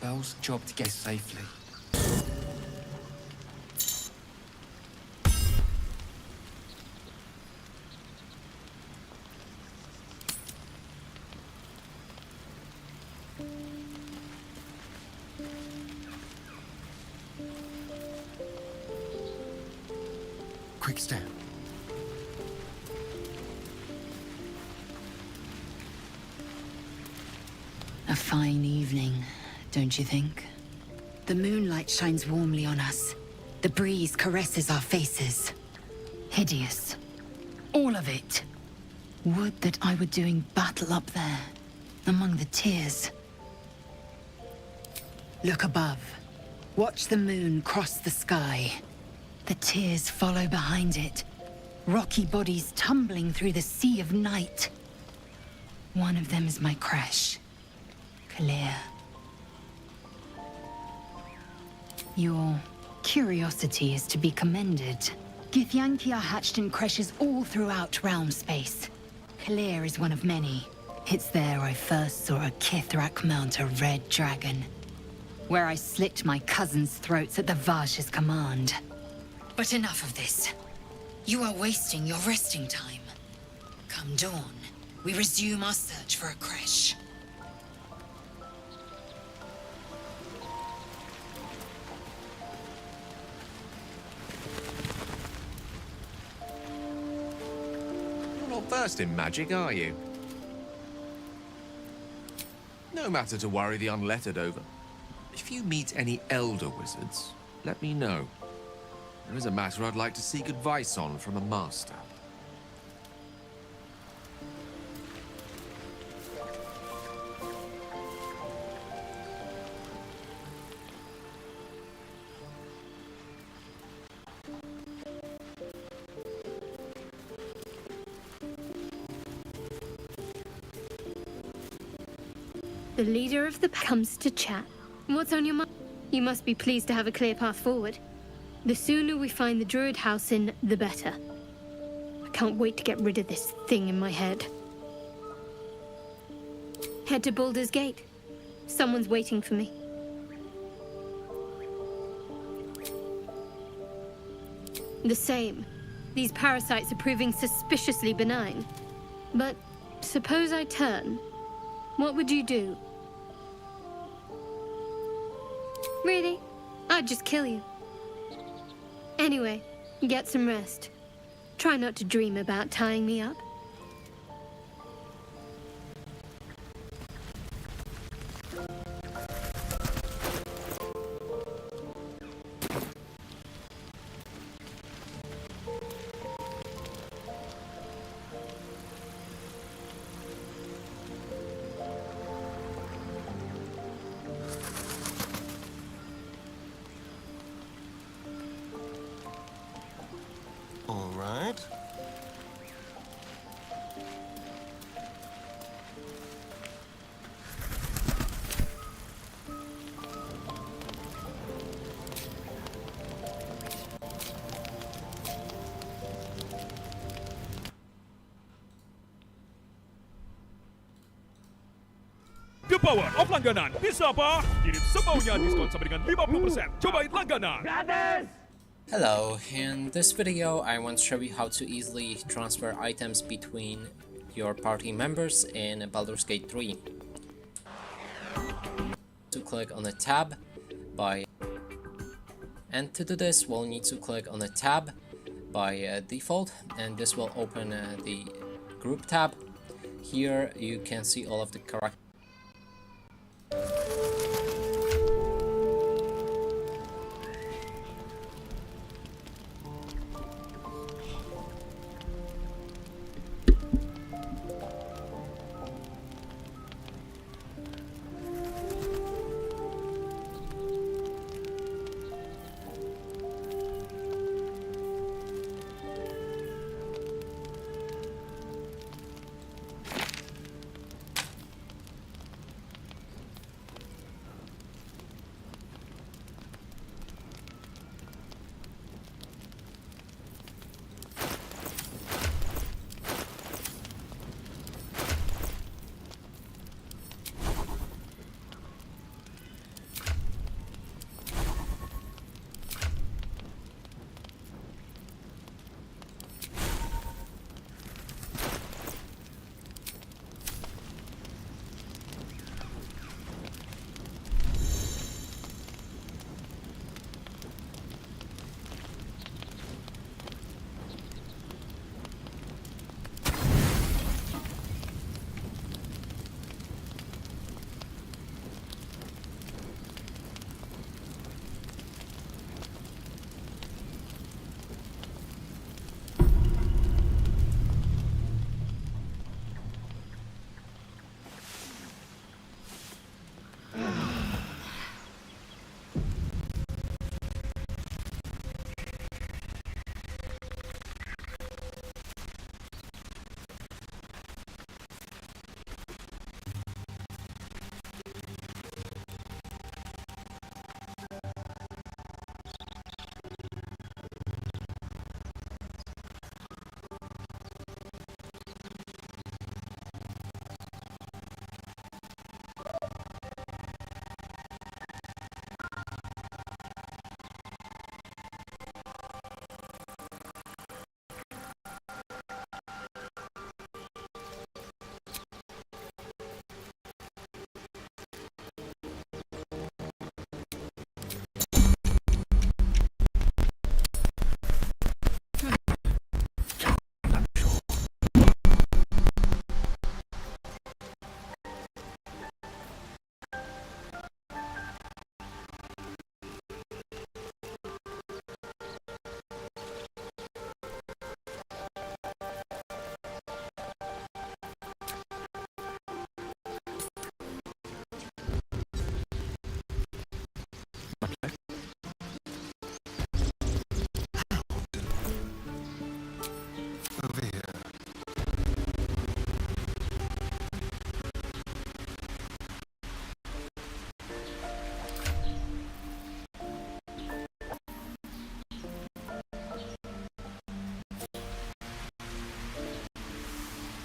Belle's job to get us safely. Quick step. A fine evening, don't you think? The moonlight shines warmly on us. The breeze caresses our faces. Hideous. All of it. Would that I were doing battle up there, among the tears. Look above. Watch the moon cross the sky. The tears follow behind it. Rocky bodies tumbling through the sea of night. One of them is my crash. Clear. Your curiosity is to be commended. Githyanki are hatched in creches all throughout realm space. Clear is one of many. It's there I first saw a Kithrak mount a red dragon. Where I slit my cousins' throats at the Vaj's command. But enough of this. You are wasting your resting time. Come dawn, we resume our search for a creche. Not bad. versed in magic, are you? No matter to worry the unlettered over. If you meet any elder wizards, let me know. There is a matter I'd like to seek advice on from a master. The leader of the comes to chat. What's on your mind? You must be pleased to have a clear path forward. The sooner we find the Druid house in, the better. I can't wait to get rid of this thing in my head. Head to Baldur's Gate. Someone's waiting for me. The same. These parasites are proving suspiciously benign. But suppose I turn. What would you do? Really? I'd just kill you. Anyway, get some rest. Try not to dream about tying me up. All right. The power of langganan bisa apa? Kirim semaunya diskon sampai dengan 50%. Cobain langganan. Hello, in this video I want to show you how to easily transfer items between your party members in Baldur's Gate 3. To click on the tab and to do this we'll need to click on the tab by default, and this will open the group tab. Here you can see all of the characters.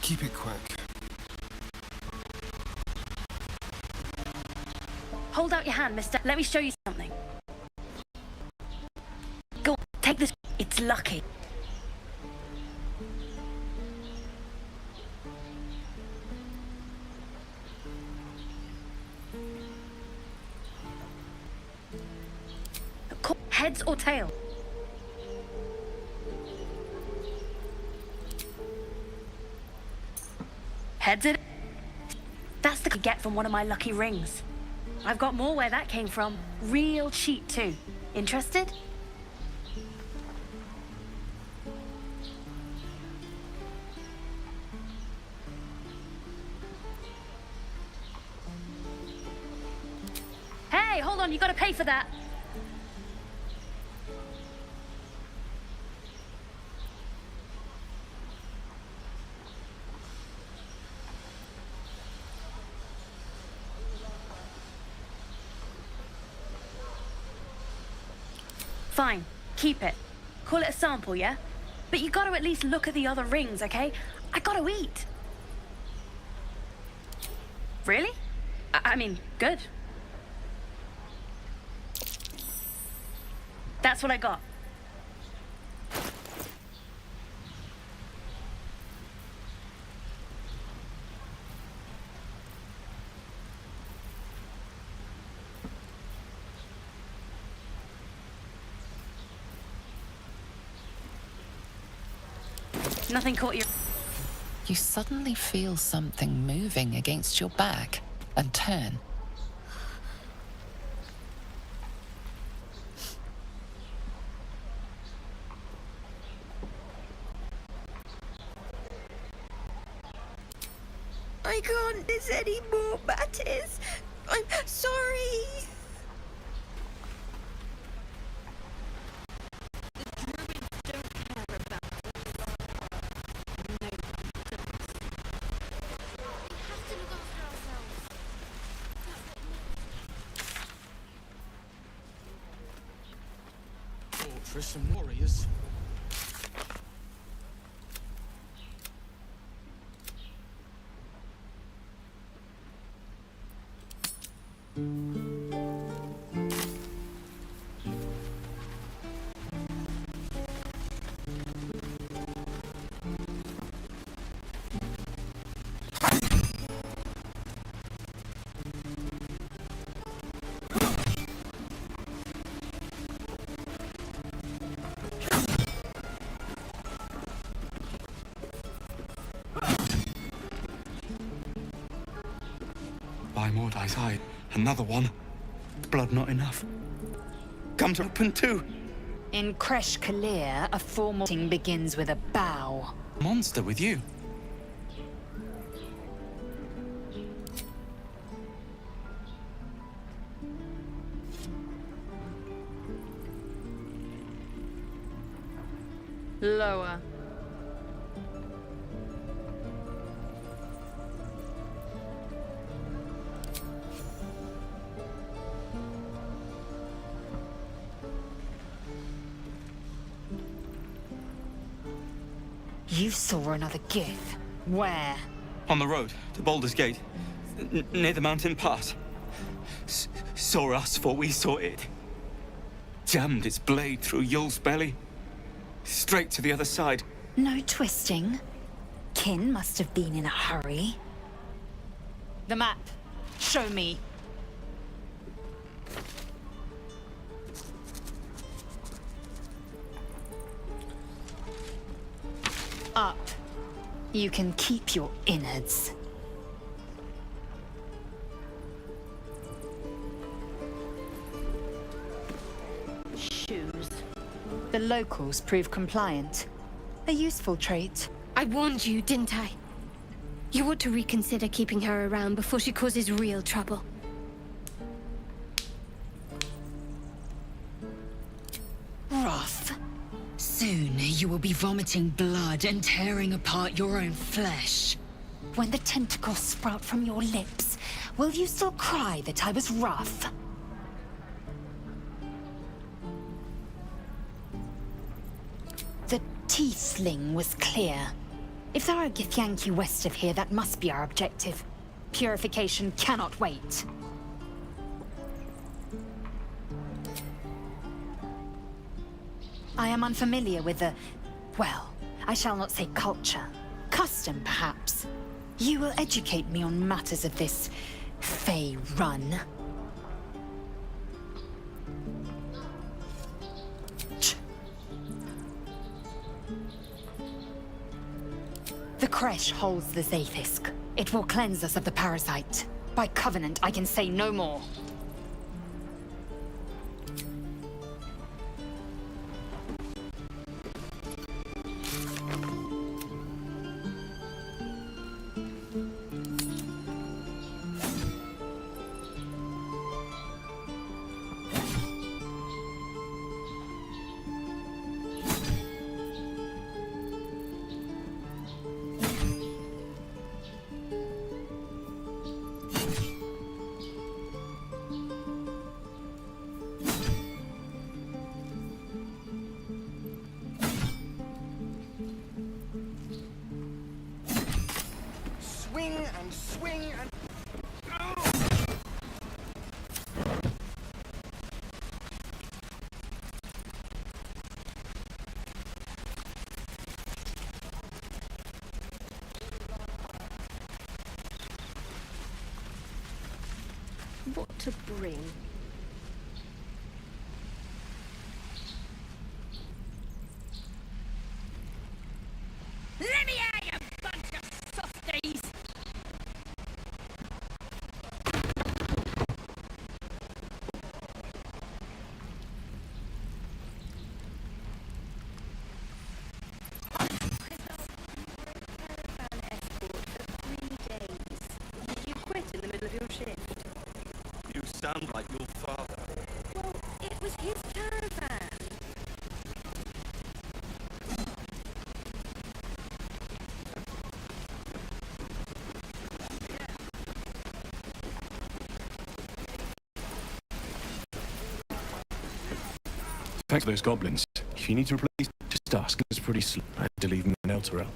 Keep it quick. Hold out your hand, mister. Let me show you something. Go, take this. It's lucky. Heads or tail? Heads it. That's the get from one of my lucky rings. I've got more where that came from. Real cheap too. Interested? Hey, hold on, you gotta pay for that. Fine, keep it. Call it a sample, yeah? But you gotta at least look at the other rings, okay? I gotta eat. Really? I mean, good. That's what I got. Nothing caught you. You suddenly feel something moving against your back and turn. I can't miss any more matters. I'm sorry. Fortress and warriors. By Mordai's eye, another one. Blood not enough. Come to open too. In Kresh Kalir, a formal thing begins with a bow. Monster with you. Lower. You saw another gith. Where? On the road to Baldur's Gate, near the mountain pass. Saw us for we saw it. Jammed its blade through Yul's belly. Straight to the other side. No twisting. Kin must have been in a hurry. The map. Show me. Up. You can keep your innards. Shoes. The locals prove compliant. A useful trait. I warned you, didn't I? You ought to reconsider keeping her around before she causes real trouble. Rough. Soon you will be vomiting blood and tearing apart your own flesh. When the tentacles sprout from your lips, will you still cry that I was rough? The teeth sling was clear. If there are Githyanki west of here, that must be our objective. Purification cannot wait. I am unfamiliar with the... well, I shall not say culture. Custom, perhaps. You will educate me on matters of this... Fey run. The creche holds the Zaithisk. It will cleanse us of the parasite. By covenant, I can say no more. Swing and swing and... What to bring? Let me at you, bunch of softies! You quit in the middle of your shift. You sound like your father. Well, it was his caravan. Thanks for those goblins. If you need to replace, just ask. It's pretty slow. I had to leave them in Elturel.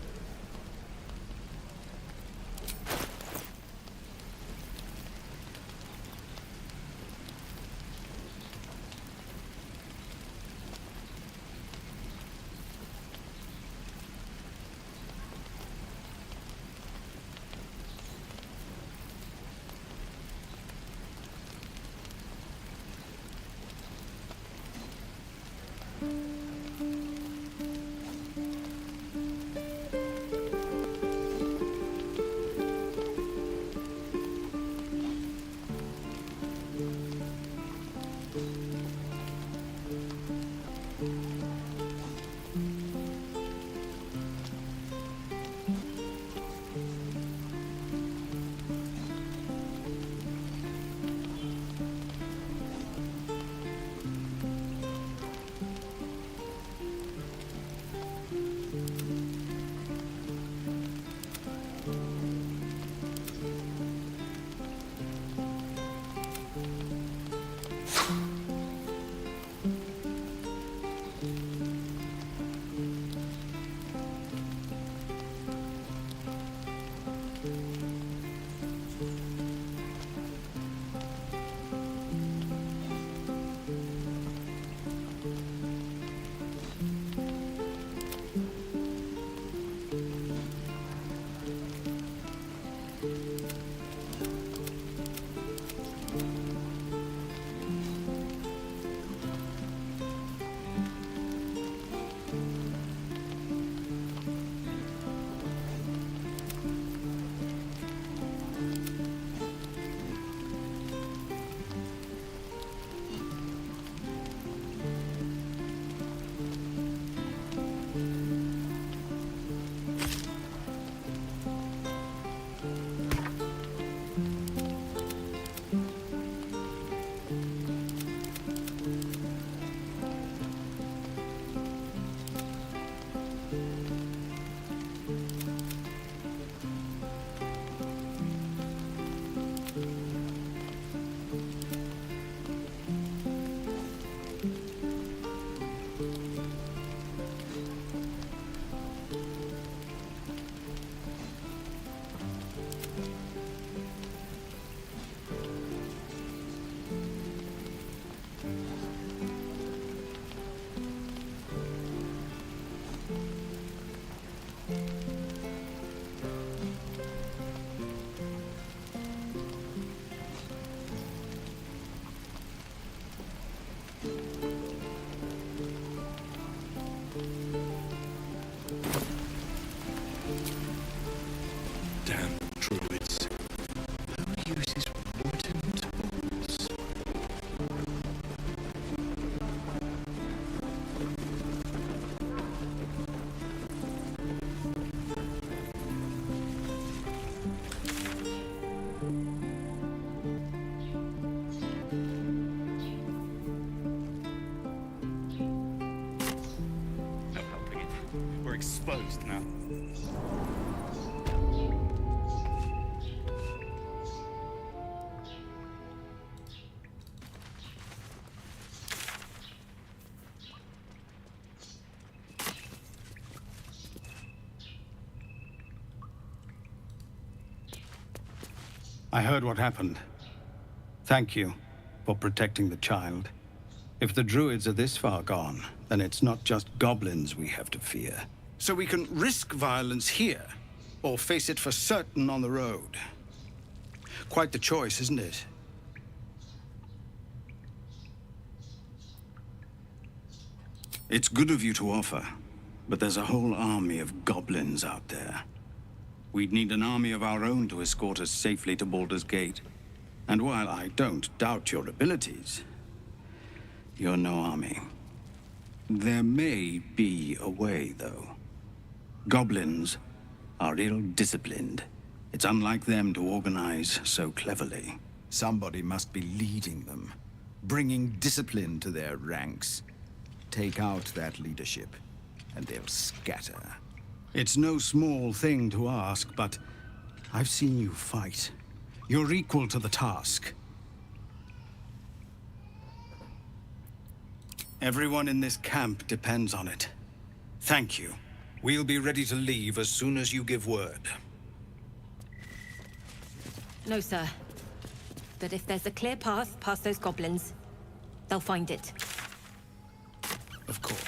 I heard what happened. Thank you for protecting the child. If the druids are this far gone, then it's not just goblins we have to fear. So we can risk violence here, or face it for certain on the road. Quite the choice, isn't it? It's good of you to offer, but there's a whole army of goblins out there. We'd need an army of our own to escort us safely to Baldur's Gate. And while I don't doubt your abilities, you're no army. There may be a way, though. Goblins are ill-disciplined. It's unlike them to organize so cleverly. Somebody must be leading them, bringing discipline to their ranks. Take out that leadership, and they'll scatter. It's no small thing to ask, but I've seen you fight. You're equal to the task. Everyone in this camp depends on it. Thank you. We'll be ready to leave as soon as you give word. No, sir. But if there's a clear path past those goblins, they'll find it. Of course.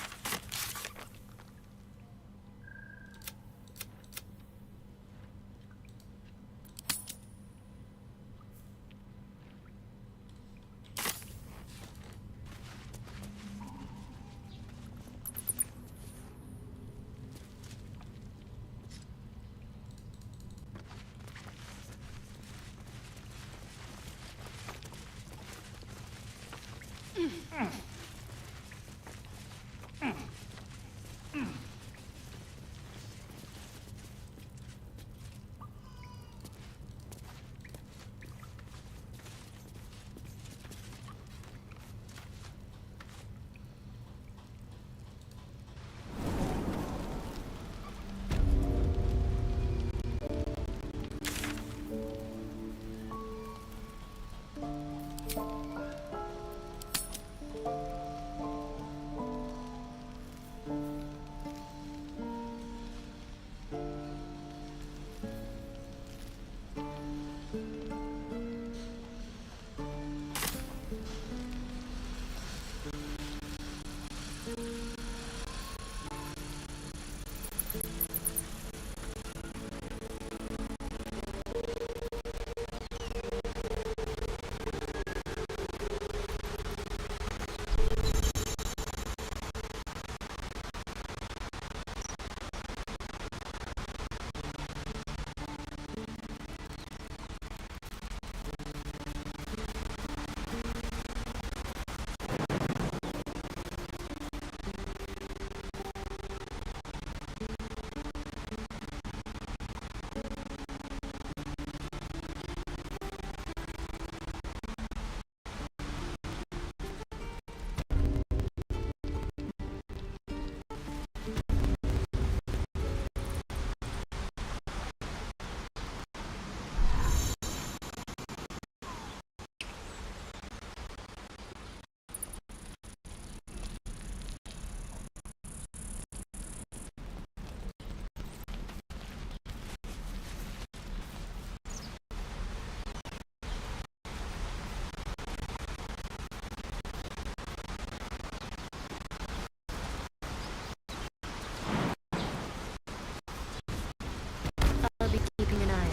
I'll be keeping an eye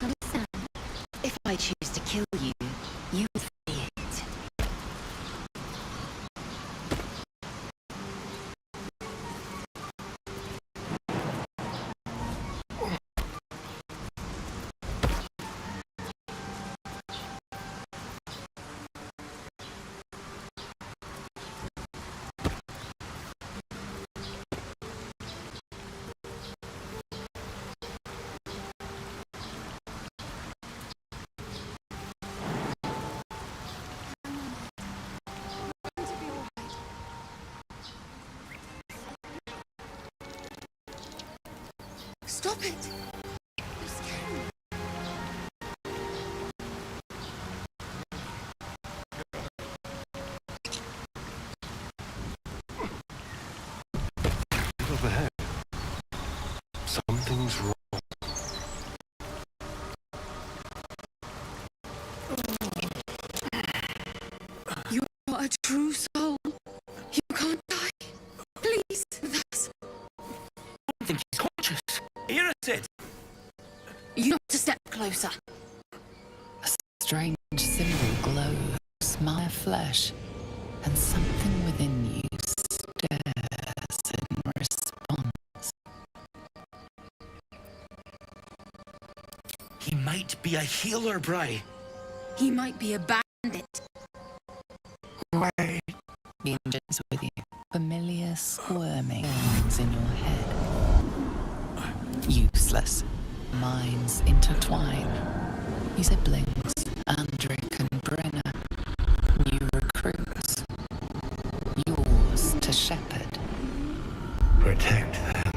on you. Understand? If I choose to kill you, you will see it. Stop it! You're scaring me. Overhead. Something's wrong. true soul. You can't die. Please, with us. I don't think he's conscious. Here is it. You have to step closer. A strange symbol glows my flesh, and something within you stirs in response. He might be a healer, Bry. He might be a bandit. Wait. The engine's with you. Familiar squirming sounds in your head. Useless. Minds intertwine. Your siblings, Andric and Brenna. New recruits. Yours to shepherd. Protect them.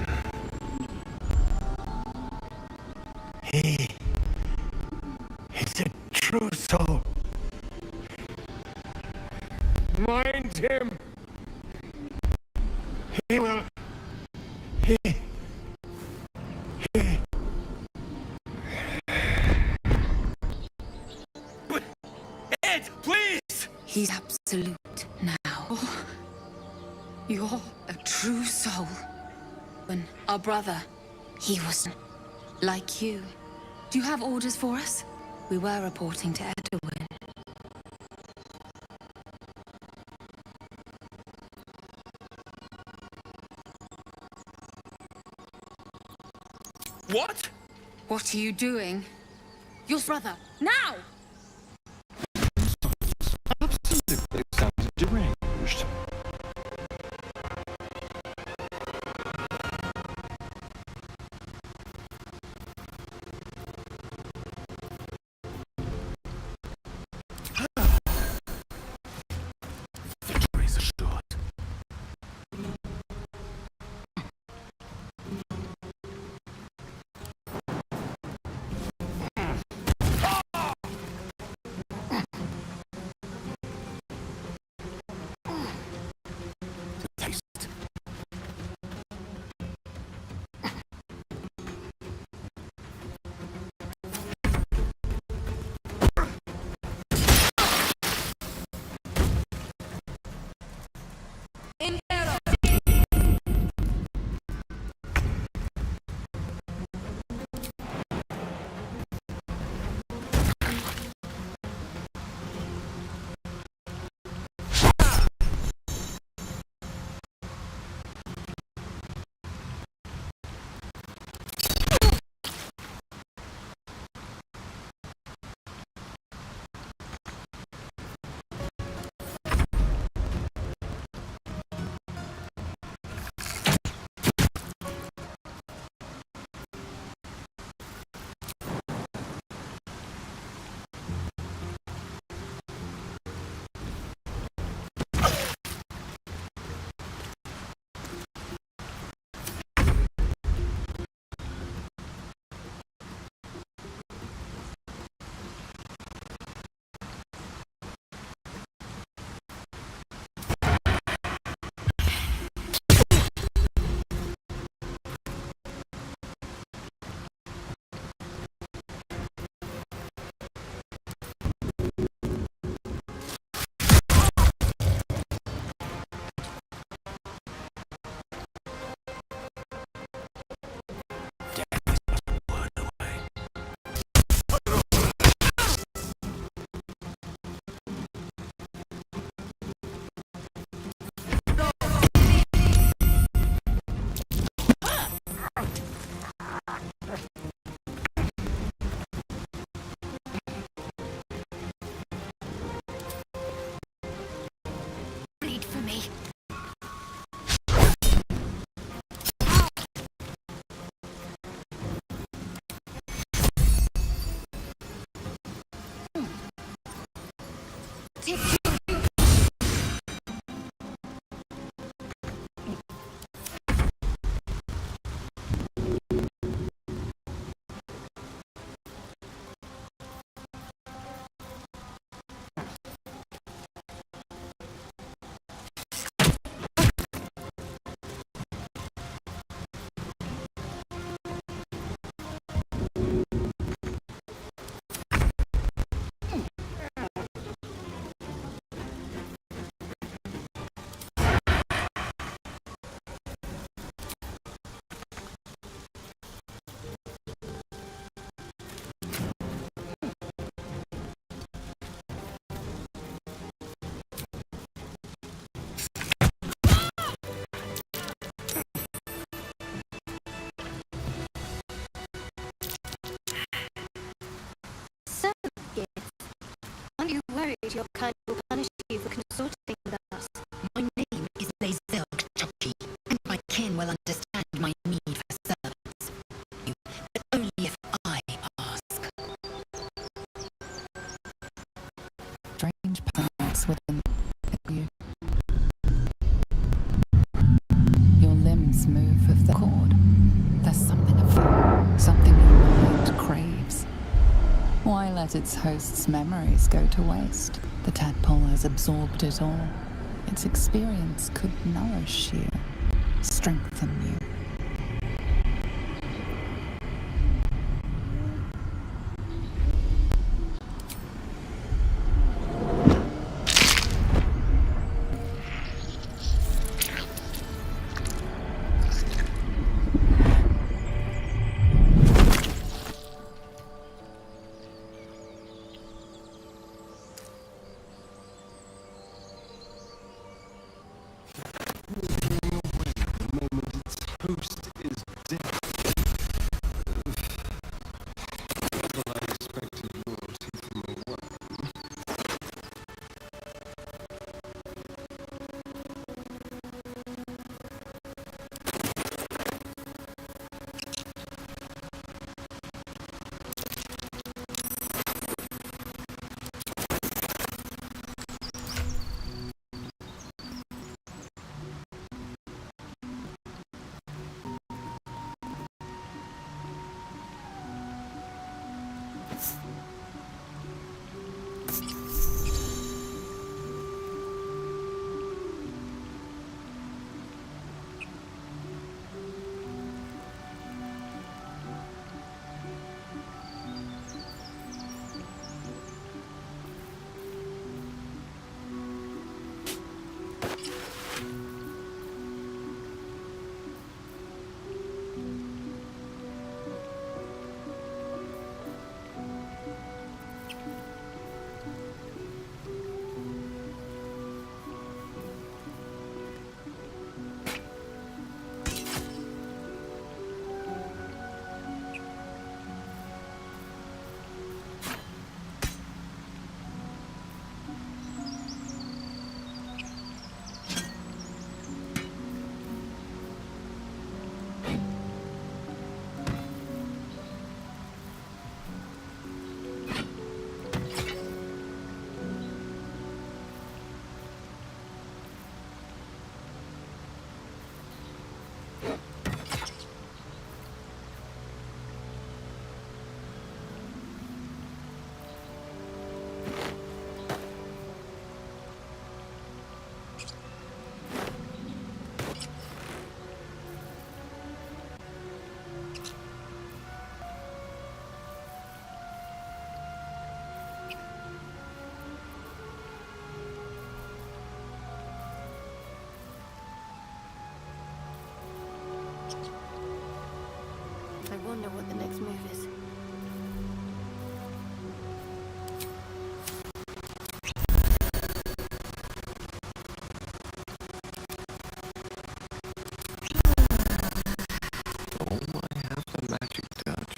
It's a true soul. Mind him. He will. He. Ed, please! He's absolute now. You're a true soul. When our brother, he was like you. Do you have orders for us? We were reporting to Edwin. What? What are you doing? Your brother, now! Absolutely sounds deranged. Victory's assured. worried your kind will punish you for consorting with us. My name is Lazilk Chucky, and my kin will understand my need for servants. But only if I ask. Strange presence within you. Your limbs move with the cord. There's something afoot, something your mind craves. Why let its host's memories go to waste? The tadpole has absorbed it all. Its experience could nourish you, strengthen you. Host is dead. Well, I expected loyalty from a worm. I wonder what the next move is. Oh, I have the magic touch.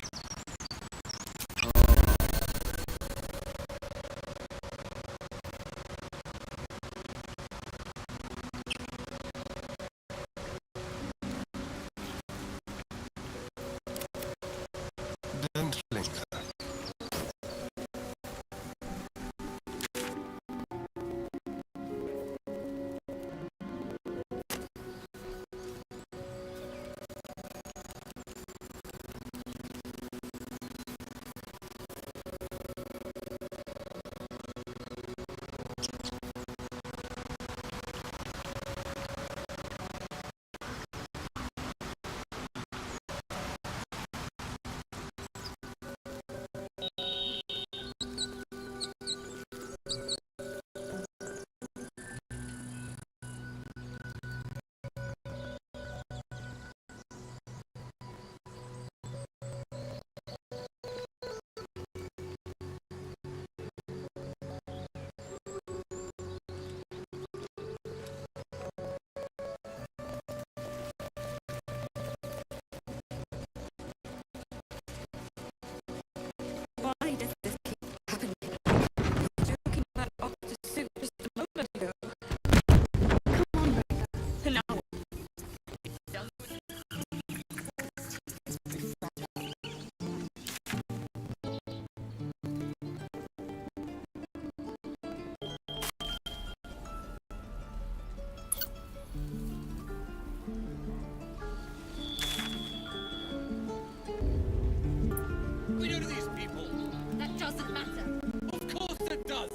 doesn't matter. Of course it does!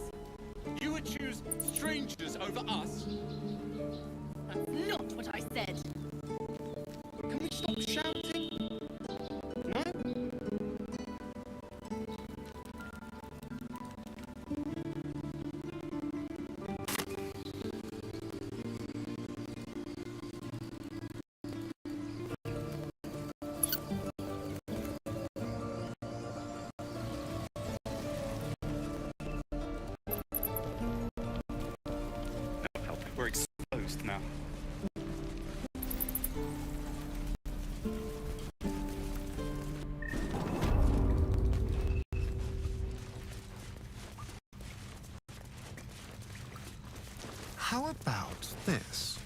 You would choose strangers over us? That's not what I said. Can we stop shouting? No? We're exposed now. How about this?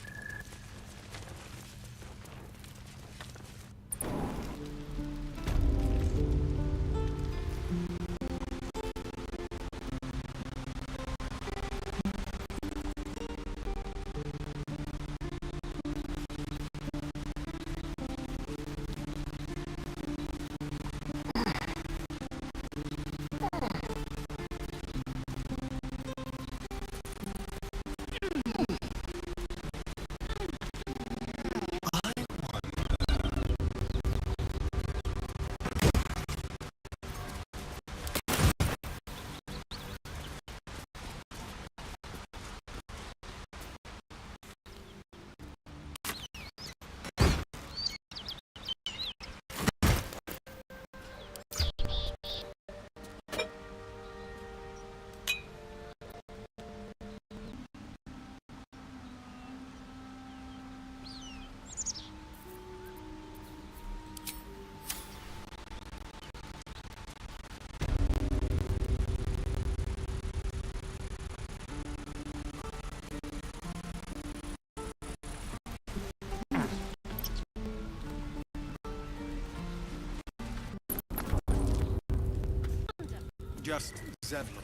Just Zevlon.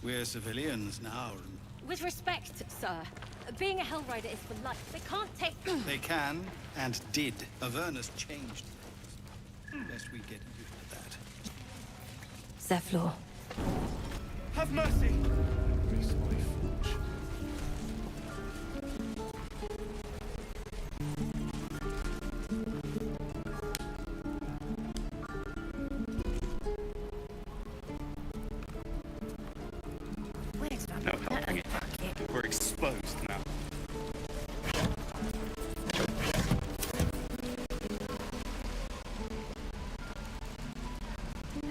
We're civilians now. With respect, sir, being a Hellrider is for life. They can't take... They can, and did. Avernus changed things. Best we get used to that. Zevlor. Have mercy! No helping it. We're exposed now.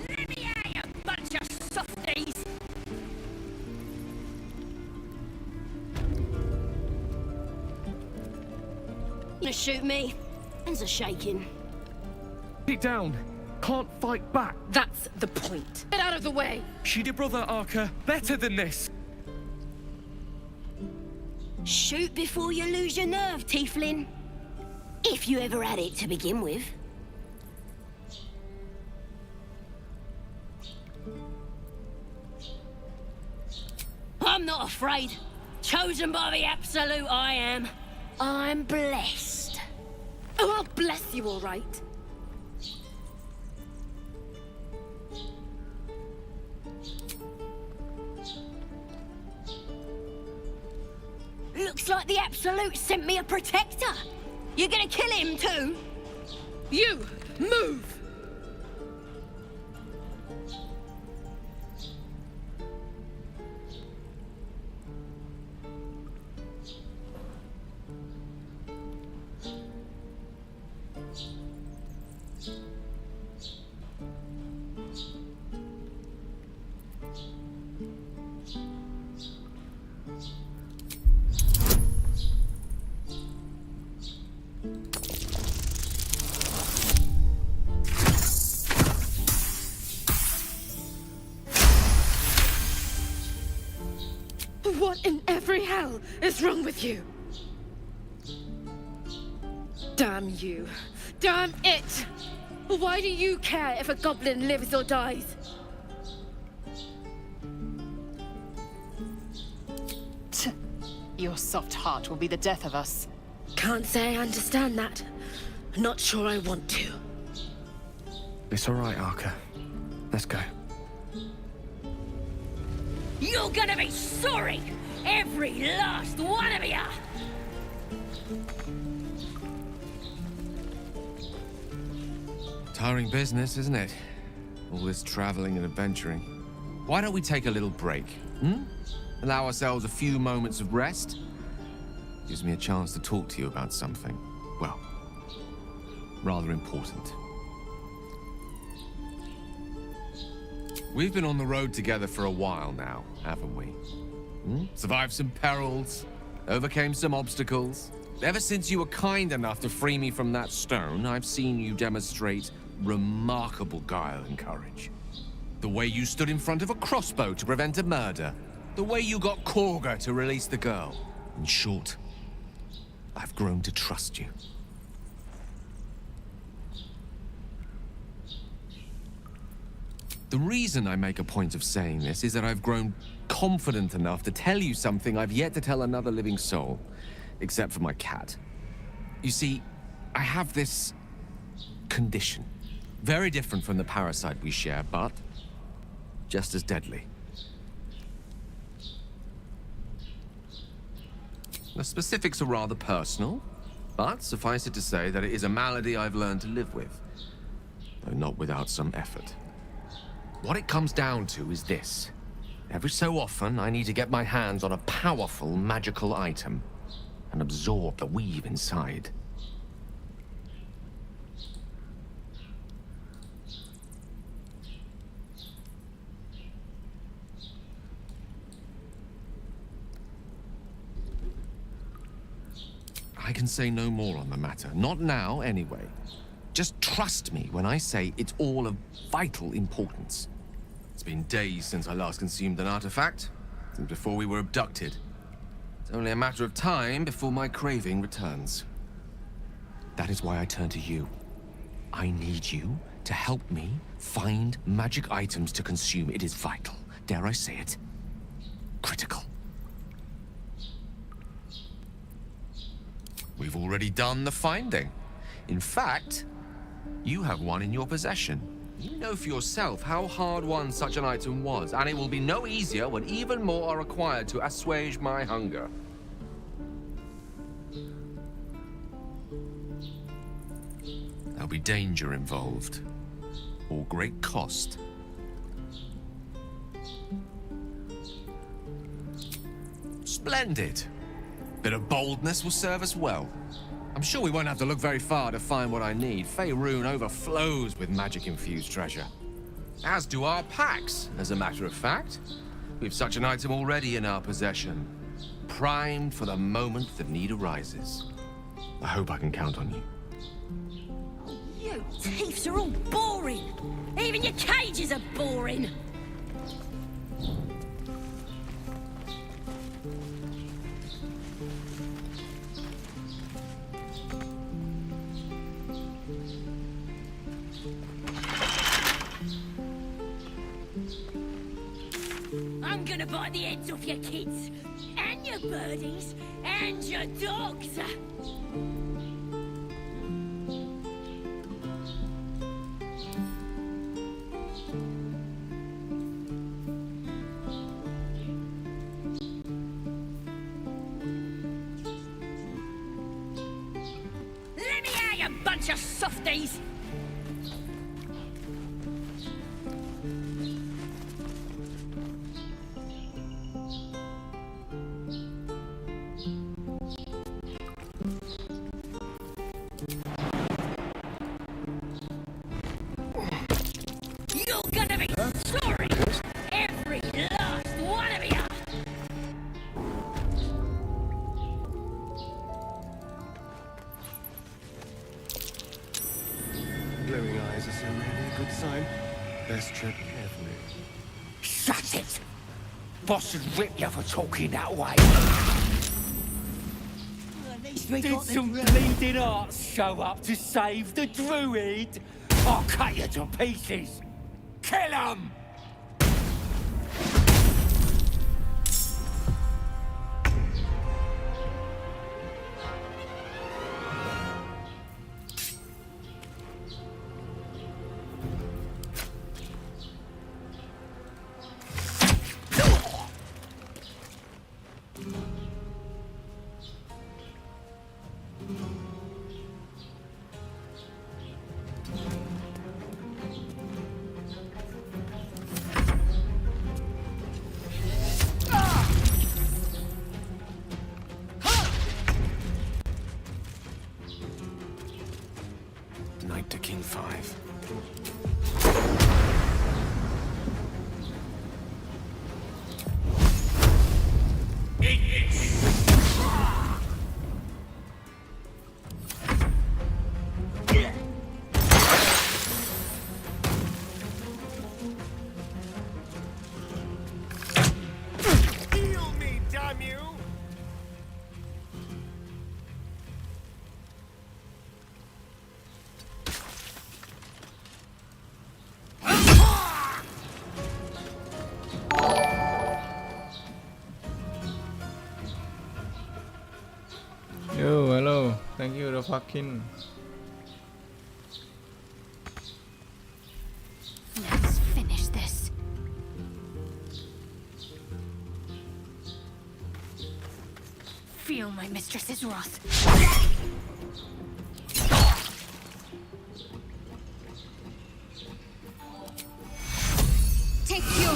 Let me out, you bunch of softies! You shoot me? Hands are shaking. Get down. Can't fight back. That's the point. Get out of the way! She did brother Archer better than this. Shoot before you lose your nerve, Tiefling. If you ever had it to begin with. I'm not afraid. Chosen by the Absolute, I am. I'm blessed. Oh, I'll bless you, all right. Looks like the Absolute sent me a protector. You're gonna kill him too? You, move! What in every hell is wrong with you? Damn you. Damn it! Why do you care if a goblin lives or dies? Your soft heart will be the death of us. Can't say I understand that. Not sure I want to. It's all right, Archer. Let's go. You're gonna be sorry! Every last one of you! Tiring business, isn't it? All this traveling and adventuring. Why don't we take a little break, hmm? Allow ourselves a few moments of rest? Gives me a chance to talk to you about something, well, rather important. We've been on the road together for a while now, haven't we? Survived some perils, overcame some obstacles. Ever since you were kind enough to free me from that stone, I've seen you demonstrate remarkable guile and courage. The way you stood in front of a crossbow to prevent a murder. The way you got Korga to release the girl. In short, I've grown to trust you. The reason I make a point of saying this is that I've grown confident enough to tell you something I've yet to tell another living soul, except for my cat. You see, I have this condition. Very different from the parasite we share, but just as deadly. The specifics are rather personal, but suffice it to say that it is a malady I've learned to live with, though not without some effort. What it comes down to is this. Every so often, I need to get my hands on a powerful magical item and absorb the weave inside. I can say no more on the matter. Not now, anyway. Just trust me when I say it's all of vital importance. It's been days since I last consumed an artifact, since before we were abducted. It's only a matter of time before my craving returns. That is why I turn to you. I need you to help me find magic items to consume. It is vital. Dare I say it? Critical. We've already done the finding. In fact, you have one in your possession. You know for yourself how hard-won such an item was, and it will be no easier when even more are required to assuage my hunger. There'll be danger involved, or great cost. Splendid. Bit of boldness will serve us well. I'm sure we won't have to look very far to find what I need. Faerun overflows with magic-infused treasure. As do our packs, as a matter of fact. We've such an item already in our possession. Primed for the moment the need arises. I hope I can count on you. You thieves are all boring! Even your cages are boring! I'm gonna bite the heads off your kids, and your birdies, and your dogs! Let me out, you bunch of softies! You're gonna be sorry! Every last one of you! Glowing eyes are certainly a good sign. Best tread carefully. Shut it! Boss would rip you for talking that way. Did some bleeding arts show up to save the druid? I'll cut you to pieces. Kill 'em! fucking. Let's finish this. Feel my mistress's wrath. Take your...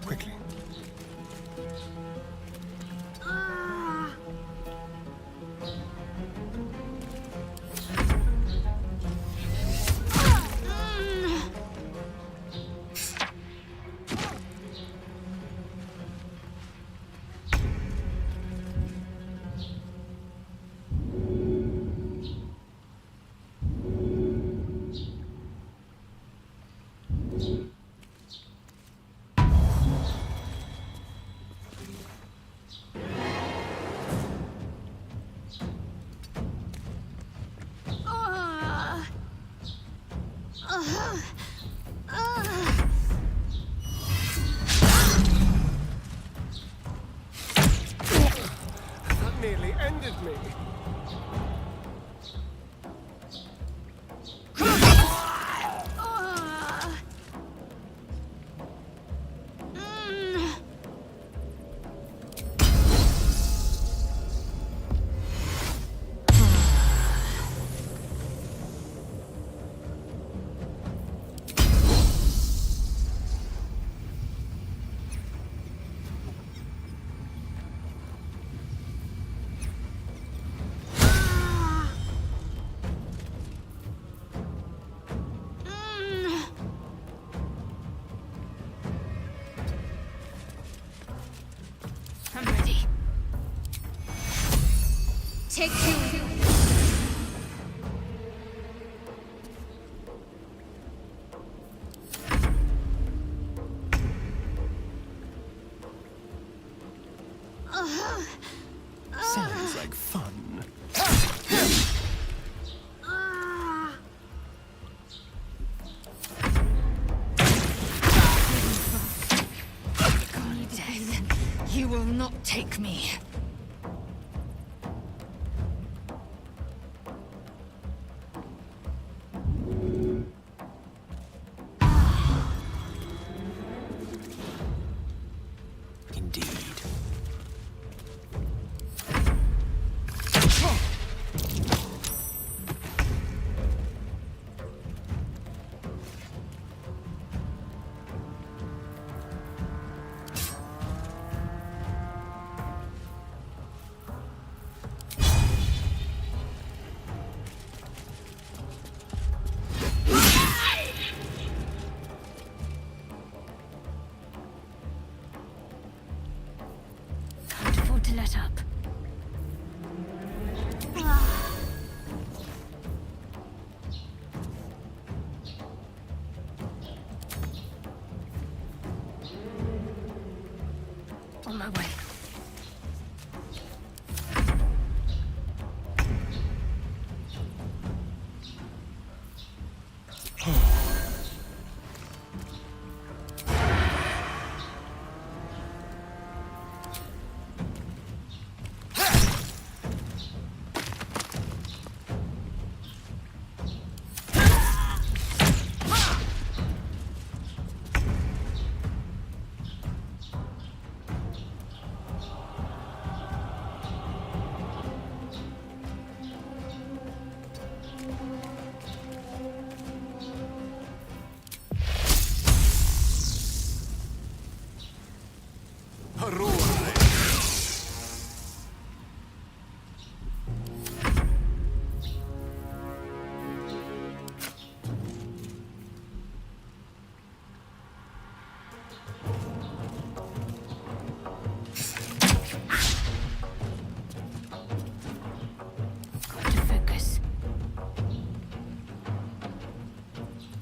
Quickly.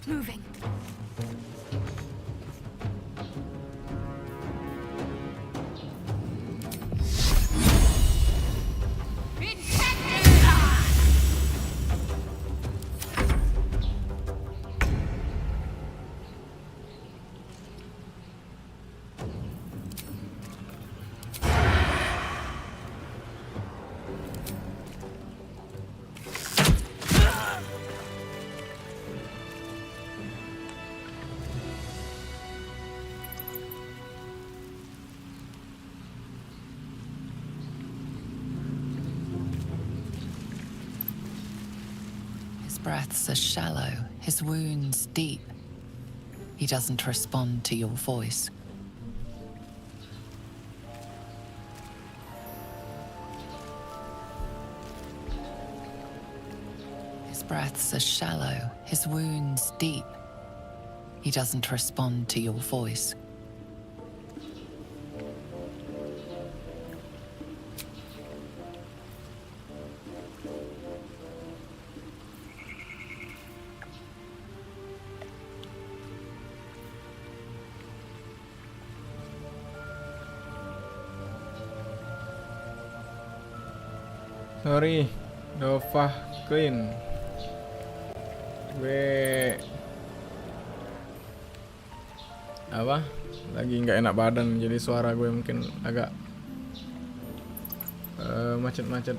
moving. His breaths are shallow, his wounds deep. He doesn't respond to your voice. His breaths are shallow, his wounds deep. He doesn't respond to your voice. Sorry, Dova Clean. Gue apa? Lagi nggak enak badan, jadi suara gue mungkin agak macet-macet.